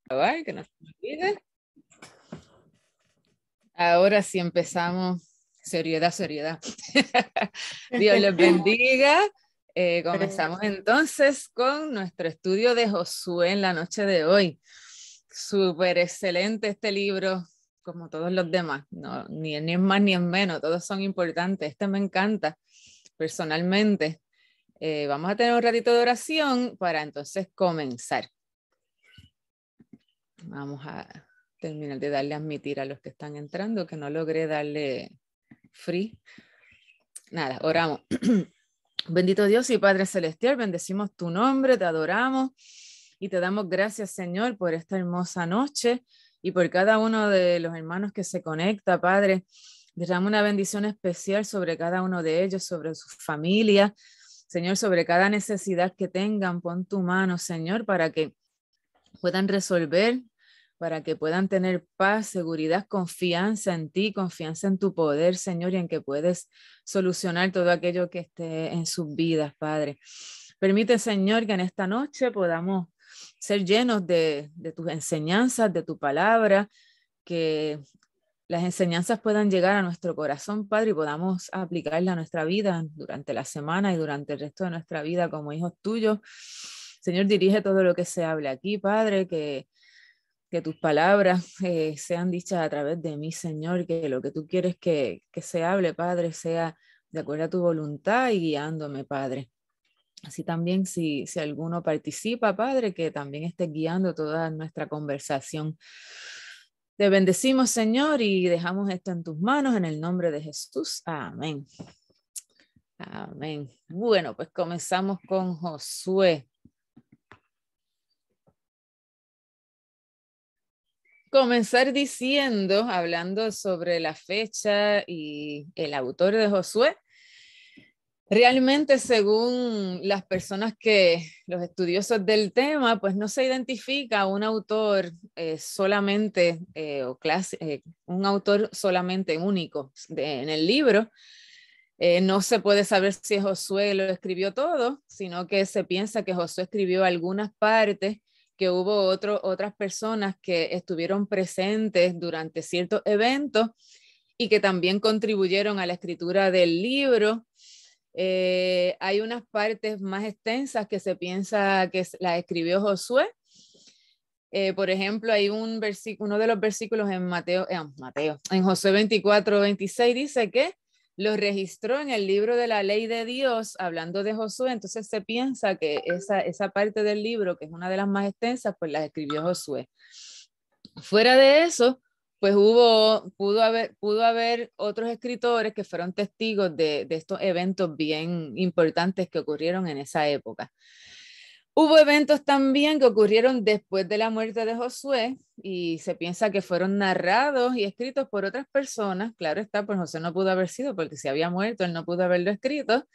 Ay, que no se me olvide. Ahora sí empezamos. Seriedad, seriedad. Dios les bendiga. Comenzamos entonces con nuestro estudio de Josué en la noche de hoy. Súper excelente este libro, como todos los demás. No, ni es más ni es menos, todos son importantes. Este me encanta personalmente. Vamos a tener un ratito de oración para entonces comenzar. Vamos a terminar de darle a admitir a los que están entrando, que no logré darle free. Nada, oramos. Bendito Dios y Padre Celestial, bendecimos tu nombre, te adoramos y te damos gracias, Señor, por esta hermosa noche y por cada uno de los hermanos que se conecta, Padre. Derrama una bendición especial sobre cada uno de ellos, sobre sus familias, Señor, sobre cada necesidad que tengan. Pon tu mano, Señor, para que puedan resolver, para que puedan tener paz, seguridad, confianza en ti, confianza en tu poder, Señor, y en que puedes solucionar todo aquello que esté en sus vidas, Padre. Permite, Señor, que en esta noche podamos ser llenos de tus enseñanzas, de tu palabra, que las enseñanzas puedan llegar a nuestro corazón, Padre, y podamos aplicarlas a nuestra vida durante la semana y durante el resto de nuestra vida como hijos tuyos. Señor, dirige todo lo que se hable aquí, Padre, que tus palabras sean dichas a través de mí, Señor, que lo que tú quieres que se hable, Padre, sea de acuerdo a tu voluntad y guiándome, Padre. Así también si alguno participa, Padre, que también esté guiando toda nuestra conversación. Te bendecimos, Señor, y dejamos esto en tus manos en el nombre de Jesús. Amén. Amén. Bueno, pues comenzamos con Josué. Comenzar diciendo, hablando sobre la fecha y el autor de Josué. Realmente, según las personas los estudiosos del tema, pues no se identifica un autor solamente, un autor solamente único en el libro. No se puede saber si Josué lo escribió todo, sino que se piensa que Josué escribió algunas partes, que hubo otras personas que estuvieron presentes durante ciertos eventos y que también contribuyeron a la escritura del libro. Hay unas partes más extensas que se piensa que las escribió Josué. Por ejemplo, hay uno de los versículos en en Josué 24:26 dice que lo registró en el libro de la ley de Dios, hablando de Josué. Entonces se piensa que esa parte del libro, que es una de las más extensas, pues la escribió Josué. Fuera de eso, pues pudo haber otros escritores que fueron testigos de estos eventos bien importantes que ocurrieron en esa época. Hubo eventos también que ocurrieron después de la muerte de Josué y se piensa que fueron narrados y escritos por otras personas. Claro está, pues Josué no pudo haber sido porque si había muerto, él no pudo haberlo escrito.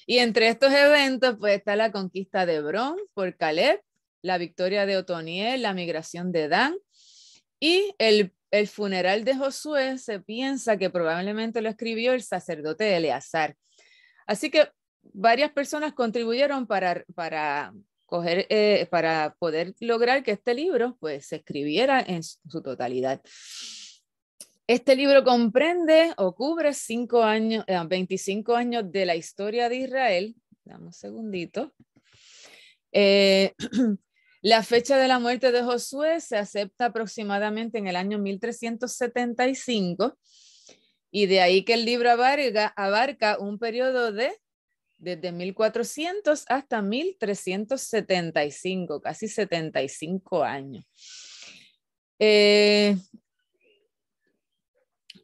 Y entre estos eventos, pues está la conquista de Hebrón por Caleb, la victoria de Otoniel, la migración de Dan y el funeral de Josué. Se piensa que probablemente lo escribió el sacerdote Eleazar. Así que varias personas contribuyeron para poder lograr que este libro pues, se escribiera en su totalidad. Este libro comprende o cubre 25 años de la historia de Israel. Dame un segundito. La fecha de la muerte de Josué se acepta aproximadamente en el año 1375 y de ahí que el libro abarca un periodo desde 1400 hasta 1375, casi 75 años.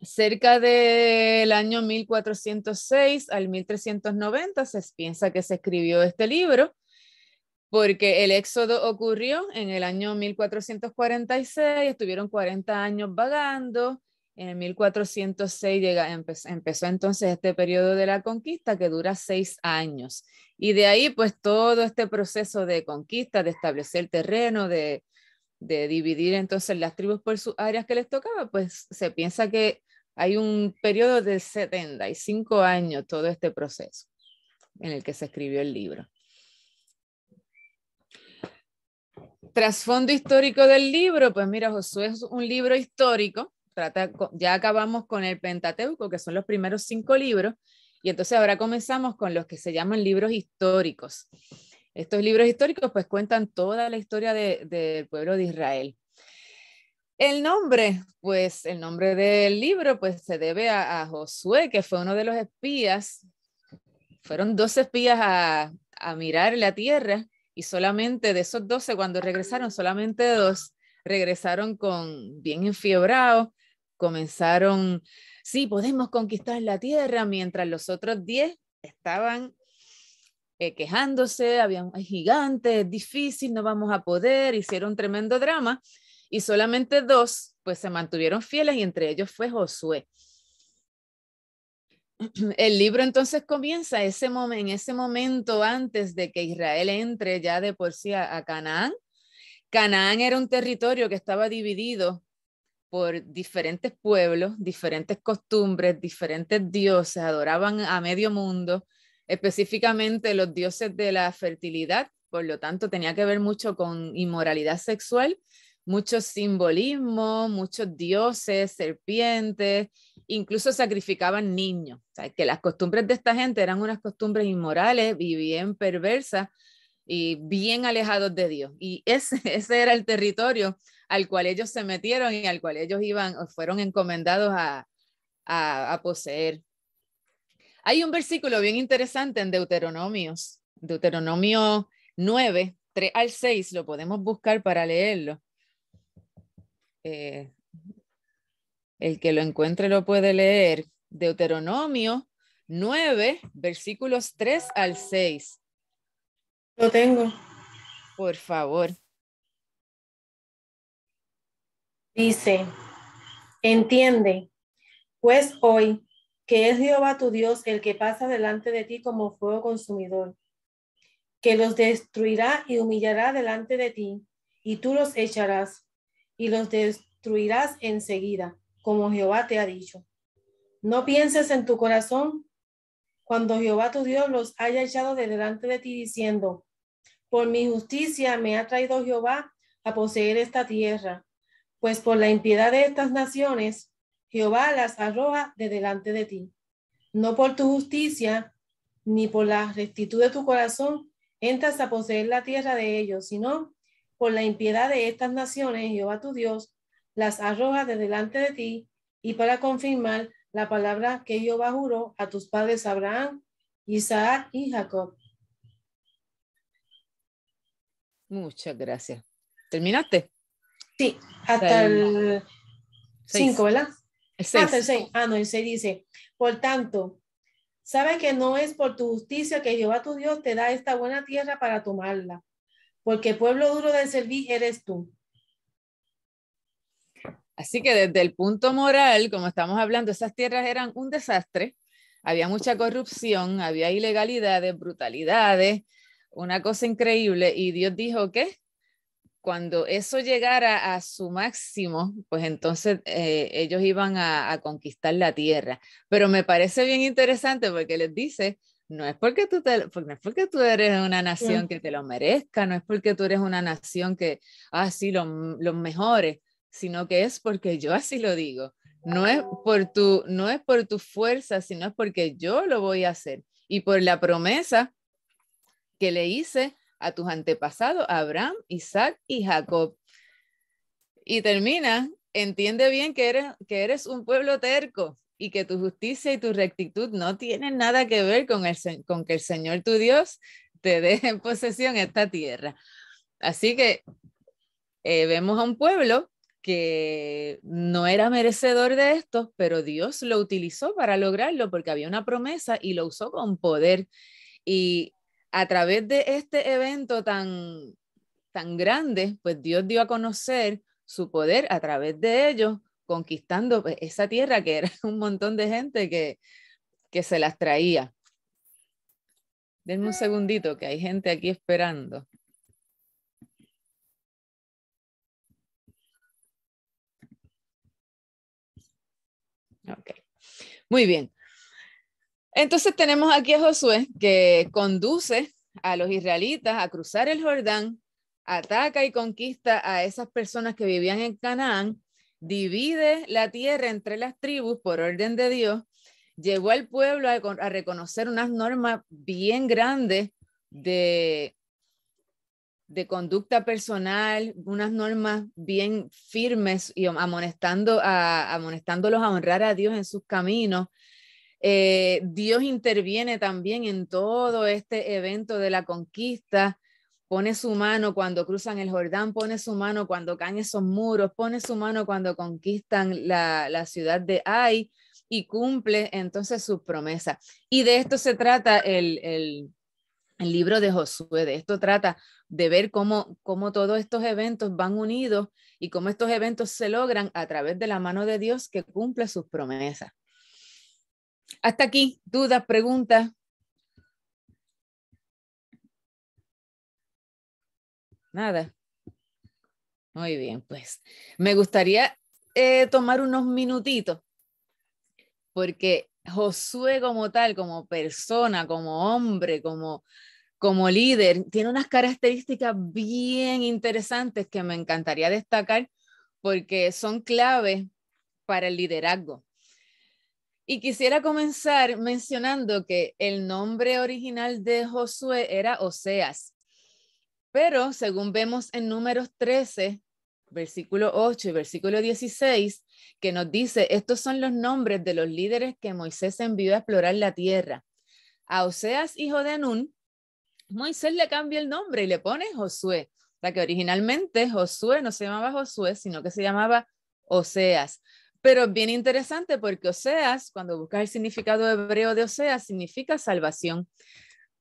Cerca del año 1406 al 1390 se piensa que se escribió este libro, porque el éxodo ocurrió en el año 1446, estuvieron 40 años vagando. En el 1406 empezó entonces este periodo de la conquista que dura 6 años. Y de ahí pues todo este proceso de conquista, de establecer terreno, de dividir entonces las tribus por sus áreas que les tocaba, pues se piensa que hay un periodo de 75 años todo este proceso en el que se escribió el libro. Trasfondo histórico del libro, pues mira, Josué es un libro histórico, ya acabamos con el Pentateuco, que son los primeros 5 libros, y entonces ahora comenzamos con los que se llaman libros históricos. Estos libros históricos pues cuentan toda la historia del pueblo de Israel. El nombre, pues el nombre del libro pues se debe a Josué, que fue uno de los espías. Fueron 12 espías a mirar la tierra y solamente de esos 12 cuando regresaron, solamente 2 regresaron bien enfiebrados, comenzaron, sí, podemos conquistar la tierra, mientras los otros 10 estaban quejándose, había gigantes, es difícil, no vamos a poder, hicieron tremendo drama y solamente 2 pues se mantuvieron fieles y entre ellos fue Josué. El libro entonces comienza en ese momento antes de que Israel entre ya de por sí a Canaán. Canaán era un territorio que estaba dividido por diferentes pueblos, diferentes costumbres, diferentes dioses, adoraban a medio mundo, específicamente los dioses de la fertilidad, por lo tanto tenía que ver mucho con inmoralidad sexual, mucho simbolismo, muchos dioses, serpientes, incluso sacrificaban niños. O sea, que las costumbres de esta gente eran unas costumbres inmorales y bien perversas y bien alejados de Dios. Y ese era el territorio al cual ellos se metieron y al cual ellos fueron encomendados a poseer. Hay un versículo bien interesante en Deuteronomio 9, 3 al 6, lo podemos buscar para leerlo. El que lo encuentre lo puede leer. Deuteronomio 9, versículos 3 al 6. Lo tengo. Por favor. Dice, entiende, pues hoy, que es Jehová tu Dios el que pasa delante de ti como fuego consumidor, que los destruirá y humillará delante de ti, y tú los echarás, y los destruirás enseguida, como Jehová te ha dicho. No pienses en tu corazón cuando Jehová tu Dios los haya echado de delante de ti, diciendo, por mi justicia me ha traído Jehová a poseer esta tierra, pues por la impiedad de estas naciones, Jehová las arroja de delante de ti. No por tu justicia, ni por la rectitud de tu corazón, entras a poseer la tierra de ellos, sino por la impiedad de estas naciones, Jehová tu Dios las arroja de delante de ti, y para confirmar la palabra que Jehová juró a tus padres Abraham, Isaac y Jacob. Muchas gracias. ¿Terminaste? Sí, hasta el 5, ¿verdad? El 6. Hasta el 6. No, el 6 dice, por tanto, sabe que no es por tu justicia que Jehová tu Dios te da esta buena tierra para tomarla, porque pueblo duro de servir eres tú. Así que desde el punto moral, como estamos hablando, esas tierras eran un desastre, había mucha corrupción, había ilegalidades, brutalidades, una cosa increíble, y Dios dijo que cuando eso llegara a su máximo, pues entonces ellos iban a conquistar la tierra. Pero me parece bien interesante porque les dice, no es porque no es porque tú eres una nación que te lo merezca, no es porque tú eres una nación que, sí, los mejores, sino que es porque yo así lo digo. No es por tu fuerza, sino es porque yo lo voy a hacer. Y por la promesa que le hice a tus antepasados, Abraham, Isaac y Jacob. Y termina, entiende bien que eres un pueblo terco y que tu justicia y tu rectitud no tienen nada que ver con que el Señor tu Dios te dé en posesión esta tierra. Así que vemos a un pueblo que no era merecedor de esto, pero Dios lo utilizó para lograrlo porque había una promesa y lo usó con poder. Y a través de este evento tan grande, pues Dios dio a conocer su poder a través de ellos, conquistando pues, esa tierra que era un montón de gente que se las traía. Denme un segundito, que hay gente aquí esperando. Ok, muy bien. Entonces tenemos aquí a Josué que conduce a los israelitas a cruzar el Jordán, ataca y conquista a esas personas que vivían en Canaán, divide la tierra entre las tribus por orden de Dios, llevó al pueblo a reconocer unas normas bien grandes de conducta personal, unas normas bien firmes y amonestándolos a honrar a Dios en sus caminos. Dios interviene también en todo este evento de la conquista, pone su mano cuando cruzan el Jordán, pone su mano cuando caen esos muros, pone su mano cuando conquistan la ciudad de Ai y cumple entonces sus promesas. Y de esto se trata el libro de Josué, de esto trata de ver cómo todos estos eventos van unidos y cómo estos eventos se logran a través de la mano de Dios que cumple sus promesas. Hasta aquí, dudas, preguntas. Nada. Muy bien, pues me gustaría tomar unos minutitos porque Josué como tal, como persona, como hombre, como líder, tiene unas características bien interesantes que me encantaría destacar porque son claves para el liderazgo. Y quisiera comenzar mencionando que el nombre original de Josué era Oseas, pero según vemos en Números 13, versículo 8 y versículo 16, que nos dice, estos son los nombres de los líderes que Moisés envió a explorar la tierra. A Oseas, hijo de Nun, Moisés le cambia el nombre y le pone Josué. O sea que originalmente Josué no se llamaba Josué, sino que se llamaba Oseas. Pero es bien interesante porque Oseas, cuando buscas el significado hebreo de Oseas, significa salvación.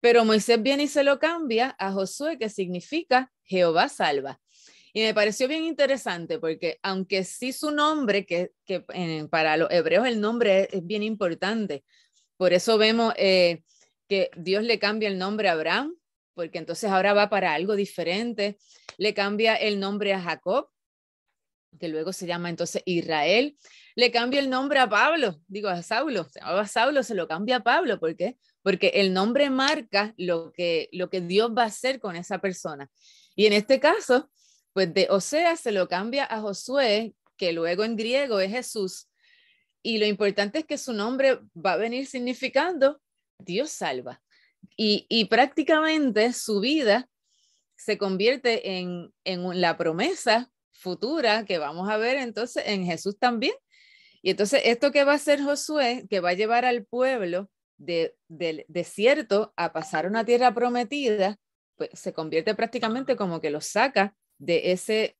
Pero Moisés viene y se lo cambia a Josué, que significa Jehová salva. Y me pareció bien interesante porque aunque sí su nombre, para los hebreos el nombre es bien importante, por eso vemos que Dios le cambia el nombre a Abraham, porque entonces ahora va para algo diferente. Le cambia el nombre a Jacob, que luego se llama entonces Israel. Le cambia el nombre a Pablo, digo a Saulo, se llamaba Saulo, se lo cambia a Pablo. ¿Por qué? Porque el nombre marca lo que Dios va a hacer con esa persona. Y en este caso, pues de Oseas se lo cambia a Josué, que luego en griego es Jesús. Y lo importante es que su nombre va a venir significando Dios salva. Y prácticamente su vida se convierte en la promesa futura que vamos a ver entonces en Jesús también. Y entonces esto que va a hacer Josué, que va a llevar al pueblo del desierto a pasar una tierra prometida, pues se convierte prácticamente como que lo saca de ese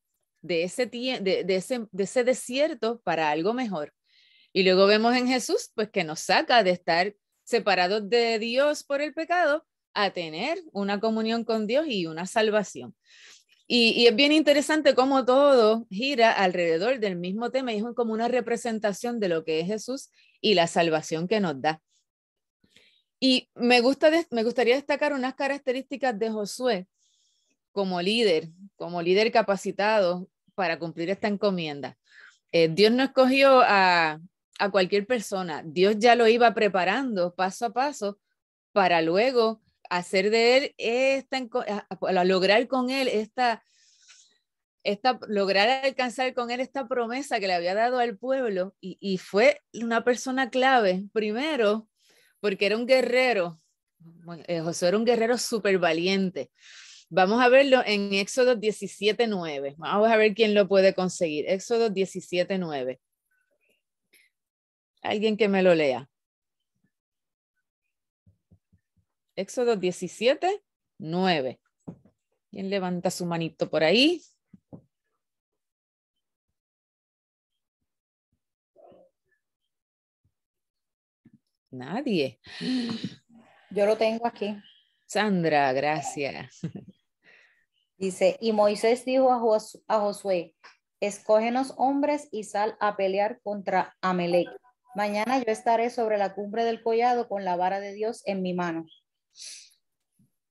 desierto para algo mejor. Y luego vemos en Jesús, pues que nos saca de estar separados de Dios por el pecado a tener una comunión con Dios y una salvación. Y es bien interesante cómo todo gira alrededor del mismo tema y es como una representación de lo que es Jesús y la salvación que nos da. Y me gustaría destacar unas características de Josué como líder capacitado para cumplir esta encomienda. Dios no escogió a cualquier persona, Dios ya lo iba preparando paso a paso para luego hacer de él lograr con él lograr alcanzar con él esta promesa que le había dado al pueblo y fue una persona clave, primero, porque era un guerrero, Josué era un guerrero súper valiente. Vamos a verlo en Éxodo 17:9. Vamos a ver quién lo puede conseguir. Éxodo 17:9. Alguien que me lo lea. Éxodo 17:9. ¿Quién levanta su manito por ahí? Nadie. Yo lo tengo aquí. Sandra, gracias. Dice, y Moisés dijo a Josué, escógenos hombres y sal a pelear contra Amalec. Mañana yo estaré sobre la cumbre del collado con la vara de Dios en mi mano.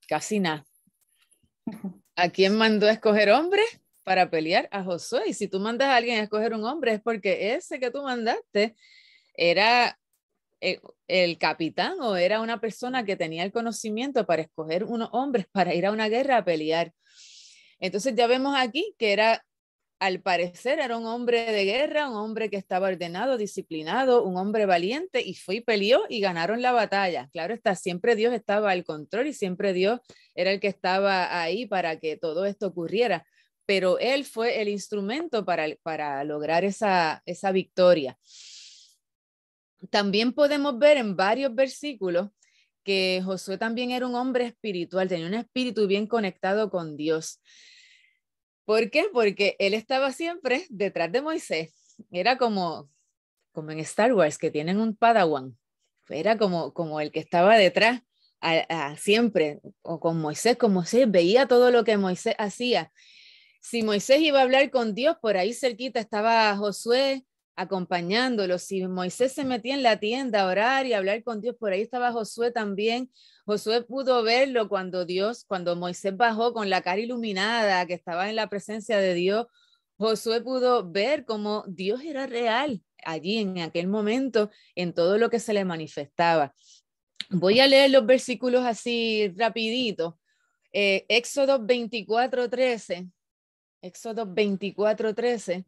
Casi nada. ¿A quién mandó a escoger hombres para pelear? A Josué. Y si tú mandas a alguien a escoger un hombre es porque ese que tú mandaste era el capitán o era una persona que tenía el conocimiento para escoger unos hombres para ir a una guerra a pelear. Entonces ya vemos aquí que era, al parecer, era un hombre de guerra, un hombre que estaba ordenado, disciplinado, un hombre valiente, y fue y peleó y ganaron la batalla. Claro está, siempre Dios estaba al control y siempre Dios era el que estaba ahí para que todo esto ocurriera, pero él fue el instrumento para lograr esa victoria. También podemos ver en varios versículos que Josué también era un hombre espiritual, tenía un espíritu bien conectado con Dios. ¿Por qué? Porque él estaba siempre detrás de Moisés. Era como en Star Wars, que tienen un Padawan. Era como el que estaba detrás siempre, o con Moisés, veía todo lo que Moisés hacía. Si Moisés iba a hablar con Dios, por ahí cerquita estaba Josué acompañándolo. Si Moisés se metía en la tienda a orar y a hablar con Dios, por ahí estaba Josué también. Josué pudo verlo cuando Moisés bajó con la cara iluminada, que estaba en la presencia de Dios. Josué pudo ver cómo Dios era real allí en aquel momento, en todo lo que se le manifestaba. Voy a leer los versículos así rapidito. Éxodo 24:13. Éxodo 24:13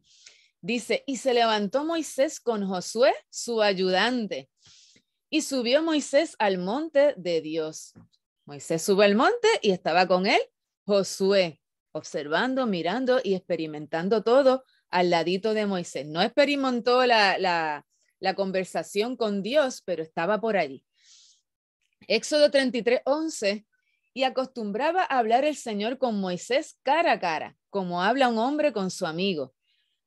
dice, y se levantó Moisés con Josué, su ayudante, y subió Moisés al monte de Dios. Moisés sube al monte y estaba con él Josué, observando, mirando y experimentando todo al ladito de Moisés. No experimentó la conversación con Dios, pero estaba por allí. Éxodo 33:11, y acostumbraba a hablar el Señor con Moisés cara a cara, como habla un hombre con su amigo.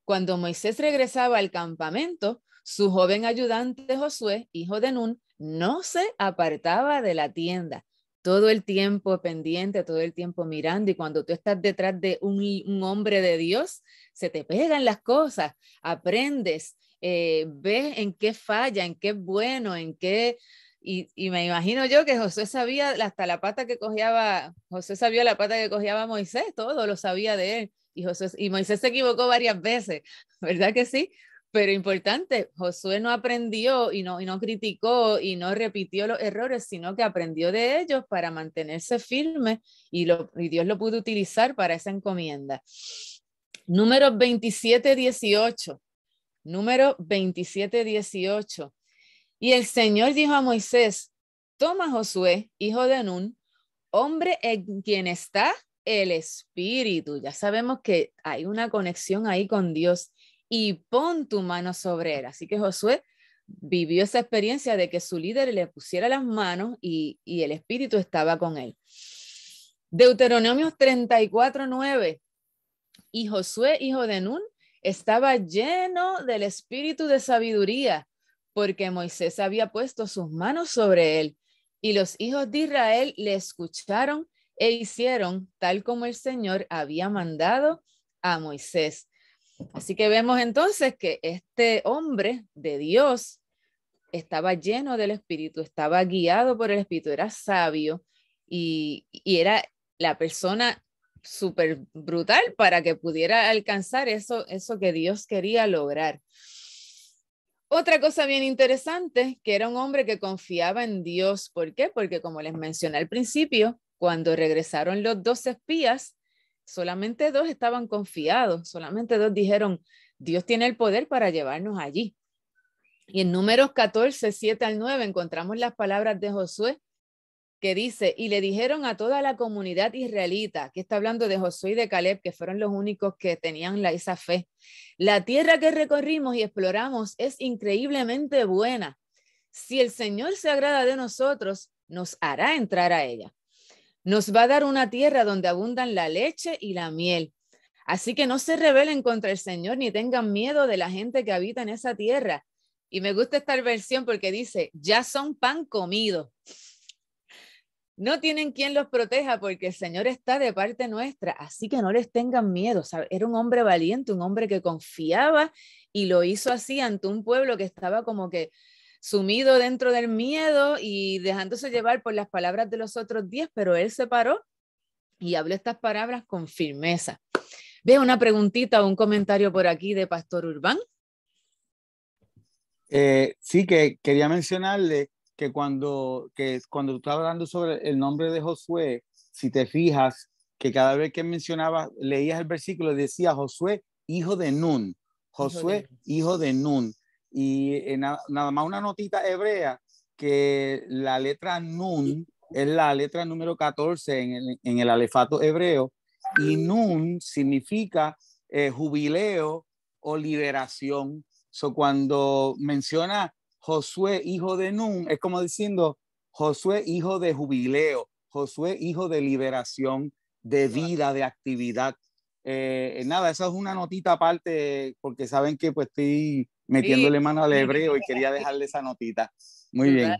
Cuando Moisés regresaba al campamento, su joven ayudante Josué, hijo de Nun, no se apartaba de la tienda, todo el tiempo pendiente, todo el tiempo mirando, y cuando tú estás detrás de un hombre de Dios, se te pegan las cosas, aprendes, ves en qué falla, en qué es bueno, en qué... Y me imagino yo que Josué sabía hasta la pata que cojeaba, Josué sabía la pata que cojeaba Moisés, todo lo sabía de él. Y Moisés se equivocó varias veces, ¿verdad que sí? Pero importante, Josué no aprendió y no criticó y no repitió los errores, sino que aprendió de ellos para mantenerse firme y Dios lo pudo utilizar para esa encomienda. Número 27:18. Número 27:18. Y el Señor dijo a Moisés, toma Josué, hijo de Nun, hombre en quien está el Espíritu. Ya sabemos que hay una conexión ahí con Dios, y pon tu mano sobre él. Así que Josué vivió esa experiencia de que su líder le pusiera las manos y el Espíritu estaba con él. Deuteronomios 34:9. Y Josué, hijo de Nun, estaba lleno del espíritu de sabiduría, porque Moisés había puesto sus manos sobre él, y los hijos de Israel le escucharon e hicieron tal como el Señor había mandado a Moisés. Así que vemos entonces que este hombre de Dios estaba lleno del Espíritu, estaba guiado por el Espíritu, era sabio y era la persona súper brutal para que pudiera alcanzar eso que Dios quería lograr. Otra cosa bien interesante, que era un hombre que confiaba en Dios. ¿Por qué? Porque como les mencioné al principio, cuando regresaron los 12 espías, solamente 2 estaban confiados, solamente 2 dijeron, Dios tiene el poder para llevarnos allí. Y en Números 14:7-9 encontramos las palabras de Josué, que dice, y le dijeron a toda la comunidad israelita, que está hablando de Josué y de Caleb, que fueron los únicos que tenían esa fe, la tierra que recorrimos y exploramos es increíblemente buena. Si el Señor se agrada de nosotros, nos hará entrar a ella. Nos va a dar una tierra donde abundan la leche y la miel. Así que no se rebelen contra el Señor ni tengan miedo de la gente que habita en esa tierra. Y me gusta esta versión porque dice, ya son pan comido. No tienen quien los proteja porque el Señor está de parte nuestra, así que no les tengan miedo. ¿Sabe? Era un hombre valiente, un hombre que confiaba y lo hizo así ante un pueblo que estaba como que sumido dentro del miedo y dejándose llevar por las palabras de los otros 10, pero él se paró y habló estas palabras con firmeza. Veo una preguntita o un comentario por aquí de Pastor Urbán. Sí, que quería mencionarle que cuando tú estabas hablando sobre el nombre de Josué, si te fijas que cada vez que mencionaba, leías el versículo, decía Josué, hijo de Nun. Josué, hijo de Nun. Y nada más una notita hebrea, que la letra Nun es la letra número 14 en el alefato hebreo, y Nun significa jubileo o liberación. So, cuando menciona Josué, hijo de Nun, es como diciendo Josué, hijo de jubileo, Josué, hijo de liberación, de vida, de actividad. Nada, esa es una notita aparte, porque saben que pues estoy metiéndole mano al hebreo y quería dejarle esa notita. Muy bien.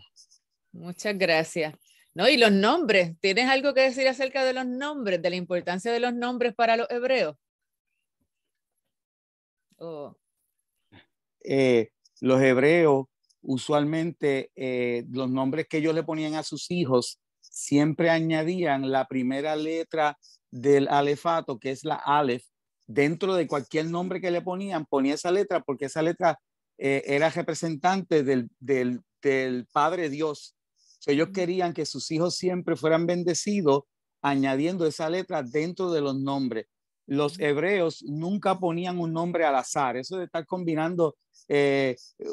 Muchas gracias. No, y los nombres, ¿tienes algo que decir acerca de los nombres, de la importancia de los nombres para los hebreos? Oh. Los hebreos, usualmente, los nombres que ellos le ponían a sus hijos, siempre añadían la primera letra del alefato, que es la Aleph. Dentro de cualquier nombre que le ponían, ponía esa letra, porque esa letra era representante del Padre Dios. Ellos querían que sus hijos siempre fueran bendecidos añadiendo esa letra dentro de los nombres. Los hebreos nunca ponían un nombre al azar. Eso de estar combinando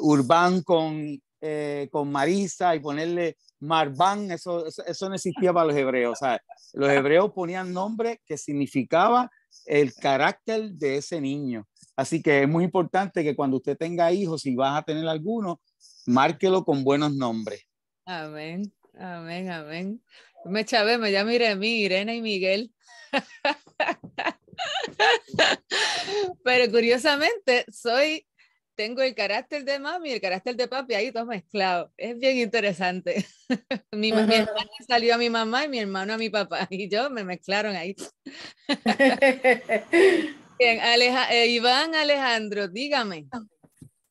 Urbán con Marisa y ponerle Marván, eso no existía para los hebreos. O sea, los hebreos ponían nombres que significaba el carácter de ese niño. Así que es muy importante que cuando usted tenga hijos, si vas a tener alguno, márquelo con buenos nombres. Amén, amén, amén. Me chavé, me llamo Irene, Irene y Miguel. Pero curiosamente tengo el carácter de mami y el carácter de papi ahí todo mezclado. Es bien interesante. Mi hermana salió a mi mamá y mi hermano a mi papá y yo me mezclaron ahí. Bien, Iván Alejandro, dígame.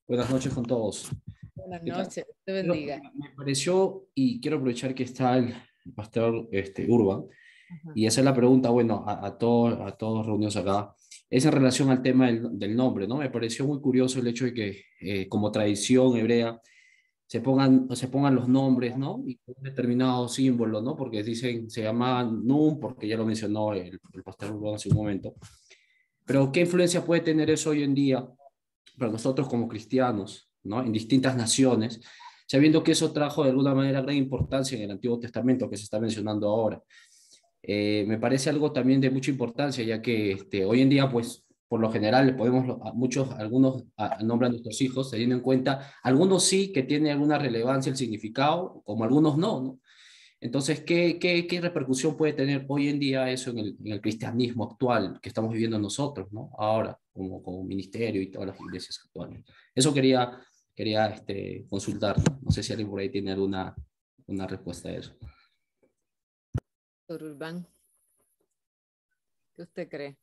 Buenas noches con todos. Buenas noches, te bendiga. Me pareció, y quiero aprovechar que está el pastor Urban, y hacer la pregunta, bueno, a todos reunidos acá, es en relación al tema del nombre, ¿no? Me pareció muy curioso el hecho de que como tradición hebrea se pongan los nombres, ¿no? Y con un determinado símbolo, ¿no? Porque dicen, se llama Nun, porque ya lo mencionó el pastor Urban hace un momento. Pero ¿qué influencia puede tener eso hoy en día para nosotros como cristianos, ¿no? En distintas naciones, sabiendo que eso trajo de alguna manera gran importancia en el Antiguo Testamento que se está mencionando ahora? Me parece algo también de mucha importancia, ya que hoy en día, pues, por lo general, algunos nombran a nuestros hijos, teniendo en cuenta, algunos sí que tienen alguna relevancia el significado, como algunos no, ¿no? Entonces, ¿qué repercusión puede tener hoy en día eso en el cristianismo actual que estamos viviendo nosotros, ¿no? Ahora, como ministerio y todas las iglesias actuales. Eso quería consultar, ¿no? No sé si alguien por ahí tiene alguna respuesta a eso. Urbán, ¿qué usted cree?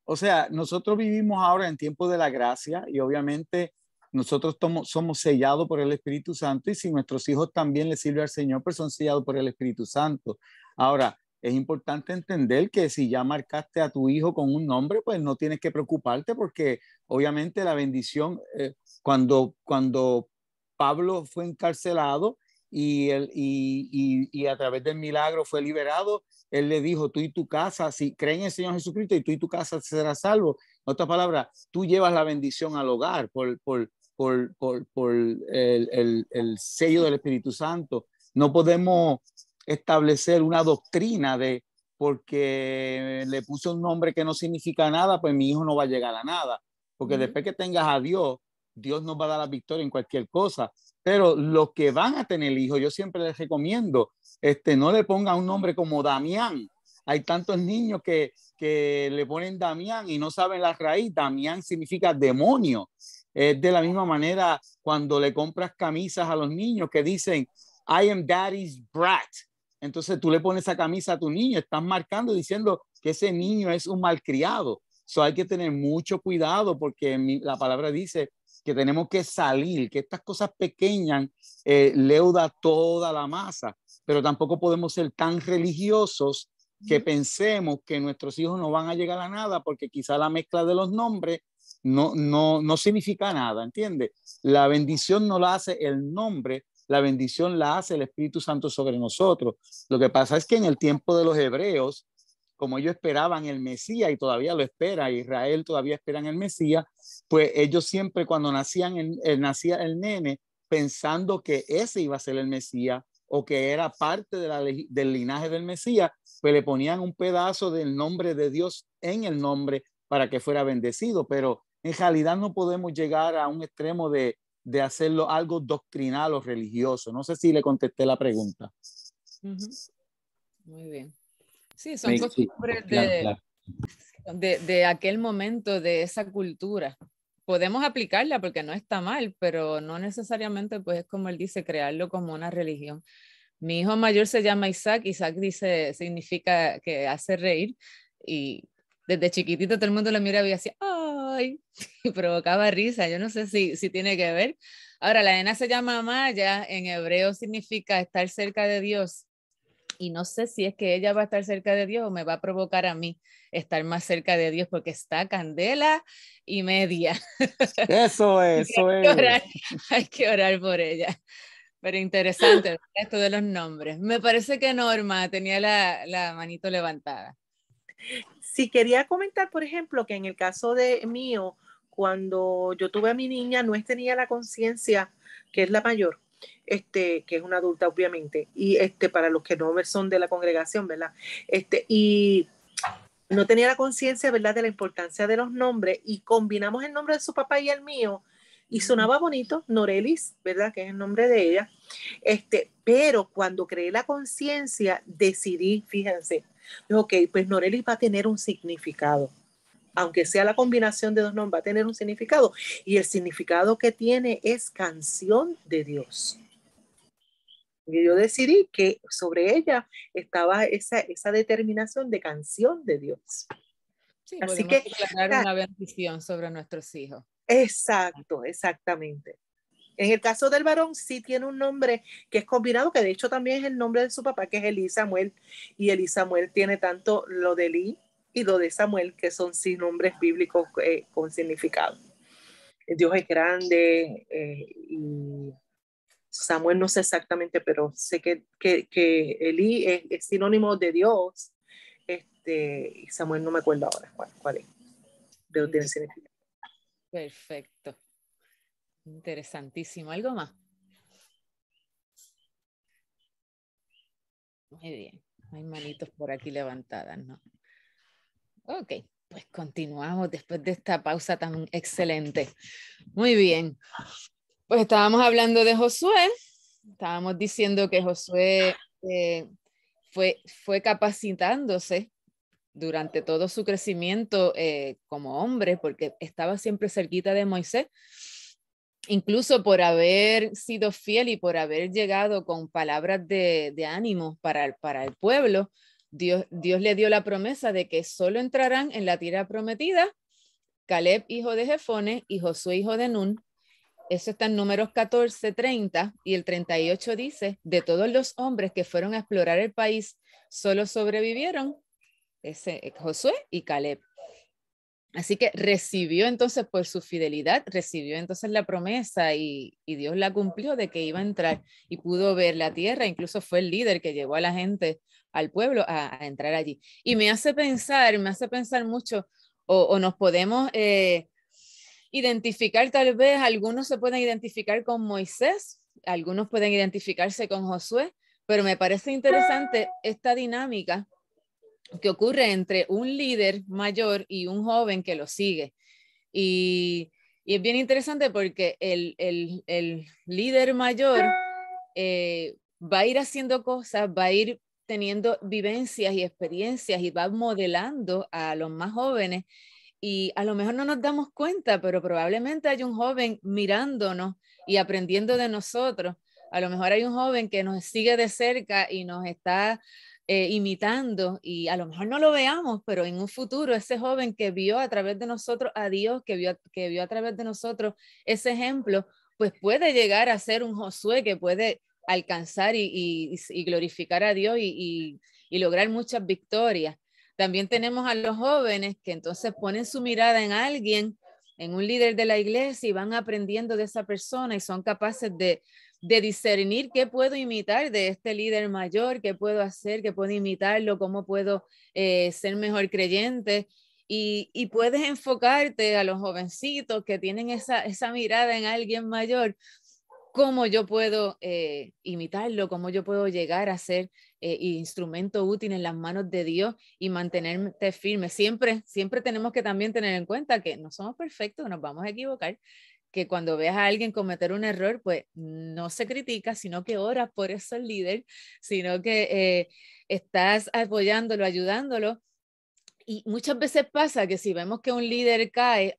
O sea, nosotros vivimos ahora en tiempos de la gracia y obviamente nosotros somos sellados por el Espíritu Santo, y si nuestros hijos también les sirven al Señor, pues son sellados por el Espíritu Santo. Ahora, es importante entender que si ya marcaste a tu hijo con un nombre, pues no tienes que preocuparte, porque obviamente la bendición, cuando Pablo fue encarcelado y a través del milagro fue liberado, él le dijo, tú y tu casa, si creen en el Señor Jesucristo, y tú y tu casa serás salvo. En otras palabras, tú llevas la bendición al hogar por el sello del Espíritu Santo. No podemos establecer una doctrina de porque le puso un nombre que no significa nada, pues mi hijo no va a llegar a nada. Porque después que tengas a Dios, Dios nos va a dar la victoria en cualquier cosa. Pero los que van a tener hijos, yo siempre les recomiendo, no le pongan un nombre como Damián. Hay tantos niños que le ponen Damián y no saben la raíz. Damián significa demonio. De la misma manera, cuando le compras camisas a los niños que dicen, I am daddy's brat. Entonces tú le pones esa camisa a tu niño, estás marcando diciendo que ese niño es un malcriado. So hay que tener mucho cuidado, porque la palabra dice que tenemos que salir, que estas cosas pequeñas leuda toda la masa, pero tampoco podemos ser tan religiosos que pensemos que nuestros hijos no van a llegar a nada, porque quizá la mezcla de los nombres no significa nada, ¿entiendes? La bendición no la hace el nombre, la bendición la hace el Espíritu Santo sobre nosotros. Lo que pasa es que en el tiempo de los hebreos, como ellos esperaban el Mesías y todavía lo espera, Israel todavía espera en el Mesías, pues ellos siempre cuando nacía el nene pensando que ese iba a ser el Mesías o que era parte del linaje del Mesías, pues le ponían un pedazo del nombre de Dios en el nombre para que fuera bendecido, pero en realidad no podemos llegar a un extremo de hacerlo algo doctrinal o religioso. No sé si le contesté la pregunta. Muy bien. Sí, son costumbres claro. de aquel momento, de esa cultura. Podemos aplicarla porque no está mal, pero no necesariamente, pues es como él dice, crearlo como una religión. Mi hijo mayor se llama Isaac. Isaac significa que hace reír, y desde chiquitito todo el mundo lo miraba y hacía ¡ay! Y provocaba risa. Yo no sé si tiene que ver. Ahora, la nena se llama Maya, en hebreo significa estar cerca de Dios. Y no sé si es que ella va a estar cerca de Dios o me va a provocar a mí estar más cerca de Dios, porque está candela y media. Eso es. Hay que orar por ella. Pero interesante esto de los nombres. Me parece que Norma tenía la manito levantada. Sí, quería comentar, por ejemplo, que en el caso de mío, cuando yo tuve a mi niña, no tenía la conciencia, que es la mayor, que es una adulta, obviamente, y para los que no son de la congregación, ¿verdad? Y no tenía la conciencia, ¿verdad?, de la importancia de los nombres, y combinamos el nombre de su papá y el mío, y sonaba bonito, Norelis, ¿verdad?, que es el nombre de ella. Pero cuando creé la conciencia, decidí, fíjense, ok, pues Norelis va a tener un significado. Aunque sea la combinación de dos nombres, va a tener un significado. Y el significado que tiene es canción de Dios. Y yo decidí que sobre ella estaba esa determinación de canción de Dios. Sí, así podemos que declarar una bendición sobre nuestros hijos. Exacto, exactamente. En el caso del varón, sí tiene un nombre que es combinado, que de hecho también es el nombre de su papá, que es Elí Samuel. Y Elí Samuel tiene tanto lo de Elí y lo de Samuel, que son sí nombres bíblicos con significado. Dios es grande, y Samuel no sé exactamente, pero sé que Elí es sinónimo de Dios. Y Samuel no me acuerdo ahora cuál es, pero tiene significado. Perfecto. Interesantísimo. ¿Algo más? Muy bien. Hay manitos por aquí levantadas, ¿no? Ok, pues continuamos después de esta pausa tan excelente. Muy bien. Pues estábamos hablando de Josué. Estábamos diciendo que Josué fue capacitándose durante todo su crecimiento como hombre, porque estaba siempre cerquita de Moisés. Incluso por haber sido fiel y por haber llegado con palabras de ánimo para el pueblo, Dios le dio la promesa de que solo entrarán en la tierra prometida Caleb, hijo de Jefone, y Josué, hijo de Nun. Eso está en Números 14, 30, y el 38 dice, de todos los hombres que fueron a explorar el país, solo sobrevivieron Josué y Caleb. Así que recibió entonces por su fidelidad, recibió entonces la promesa y Dios la cumplió de que iba a entrar y pudo ver la tierra. Incluso fue el líder que llevó a la gente, al pueblo, a entrar allí. Y me hace pensar mucho, o nos podemos identificar, tal vez algunos se pueden identificar con Moisés, algunos pueden identificarse con Josué, pero me parece interesante esta dinámica que ocurre entre un líder mayor y un joven que lo sigue. Y es bien interesante porque el líder mayor va a ir haciendo cosas, va a ir teniendo vivencias y experiencias y va modelando a los más jóvenes. Y a lo mejor no nos damos cuenta, pero probablemente hay un joven mirándonos y aprendiendo de nosotros. A lo mejor hay un joven que nos sigue de cerca y nos está imitando, y a lo mejor no lo veamos, pero en un futuro ese joven que vio a través de nosotros a Dios, que vio a través de nosotros ese ejemplo, pues puede llegar a ser un Josué que puede alcanzar y glorificar a Dios y lograr muchas victorias. También tenemos a los jóvenes que entonces ponen su mirada en alguien, en un líder de la iglesia, y van aprendiendo de esa persona y son capaces de de discernir qué puedo imitar de este líder mayor, qué puedo hacer, qué puedo imitarlo, cómo puedo ser mejor creyente. Y puedes enfocarte a los jovencitos que tienen esa mirada en alguien mayor, cómo yo puedo imitarlo, cómo yo puedo llegar a ser instrumento útil en las manos de Dios y mantenerte firme. Siempre tenemos que también tener en cuenta que no somos perfectos, nos vamos a equivocar, que cuando veas a alguien cometer un error, pues no se critica, sino que oras por eso el líder, sino que estás apoyándolo, ayudándolo. Y muchas veces pasa que si vemos que un líder cae,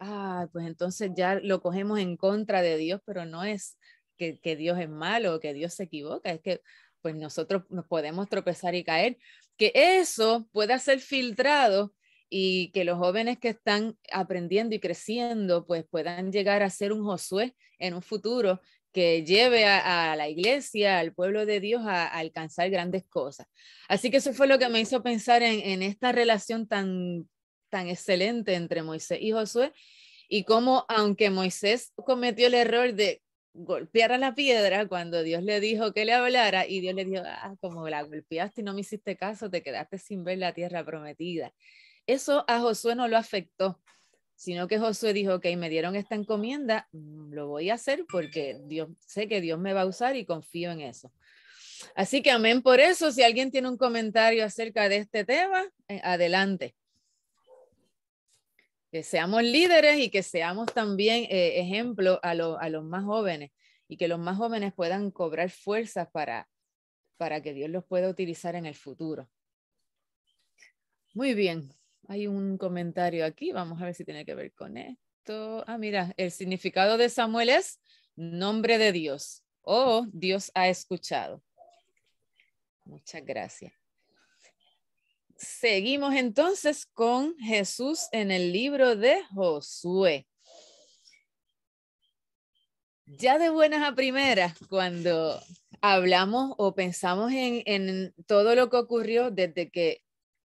pues entonces ya lo cogemos en contra de Dios, pero no es que Dios es malo o que Dios se equivoca, es que pues nosotros nos podemos tropezar y caer, que eso pueda ser filtrado y que los jóvenes que están aprendiendo y creciendo pues puedan llegar a ser un Josué en un futuro que lleve a la iglesia, al pueblo de Dios a alcanzar grandes cosas. Así que eso fue lo que me hizo pensar en esta relación tan excelente entre Moisés y Josué, y cómo, aunque Moisés cometió el error de golpear a la piedra cuando Dios le dijo que le hablara, y Dios le dijo, como la golpeaste y no me hiciste caso, te quedaste sin ver la tierra prometida. Eso a Josué no lo afectó, sino que Josué dijo, ok, me dieron esta encomienda, lo voy a hacer porque sé que Dios me va a usar y confío en eso. Así que amén por eso. Si alguien tiene un comentario acerca de este tema, adelante. Que seamos líderes y que seamos también ejemplo a los más jóvenes, y que los más jóvenes puedan cobrar fuerzas para que Dios los pueda utilizar en el futuro. Muy bien. Hay un comentario aquí, vamos a ver si tiene que ver con esto. Mira, el significado de Samuel es nombre de Dios o Dios ha escuchado. Muchas gracias. Seguimos entonces con Jesús en el libro de Josué. Ya de buenas a primeras, cuando hablamos o pensamos en todo lo que ocurrió desde que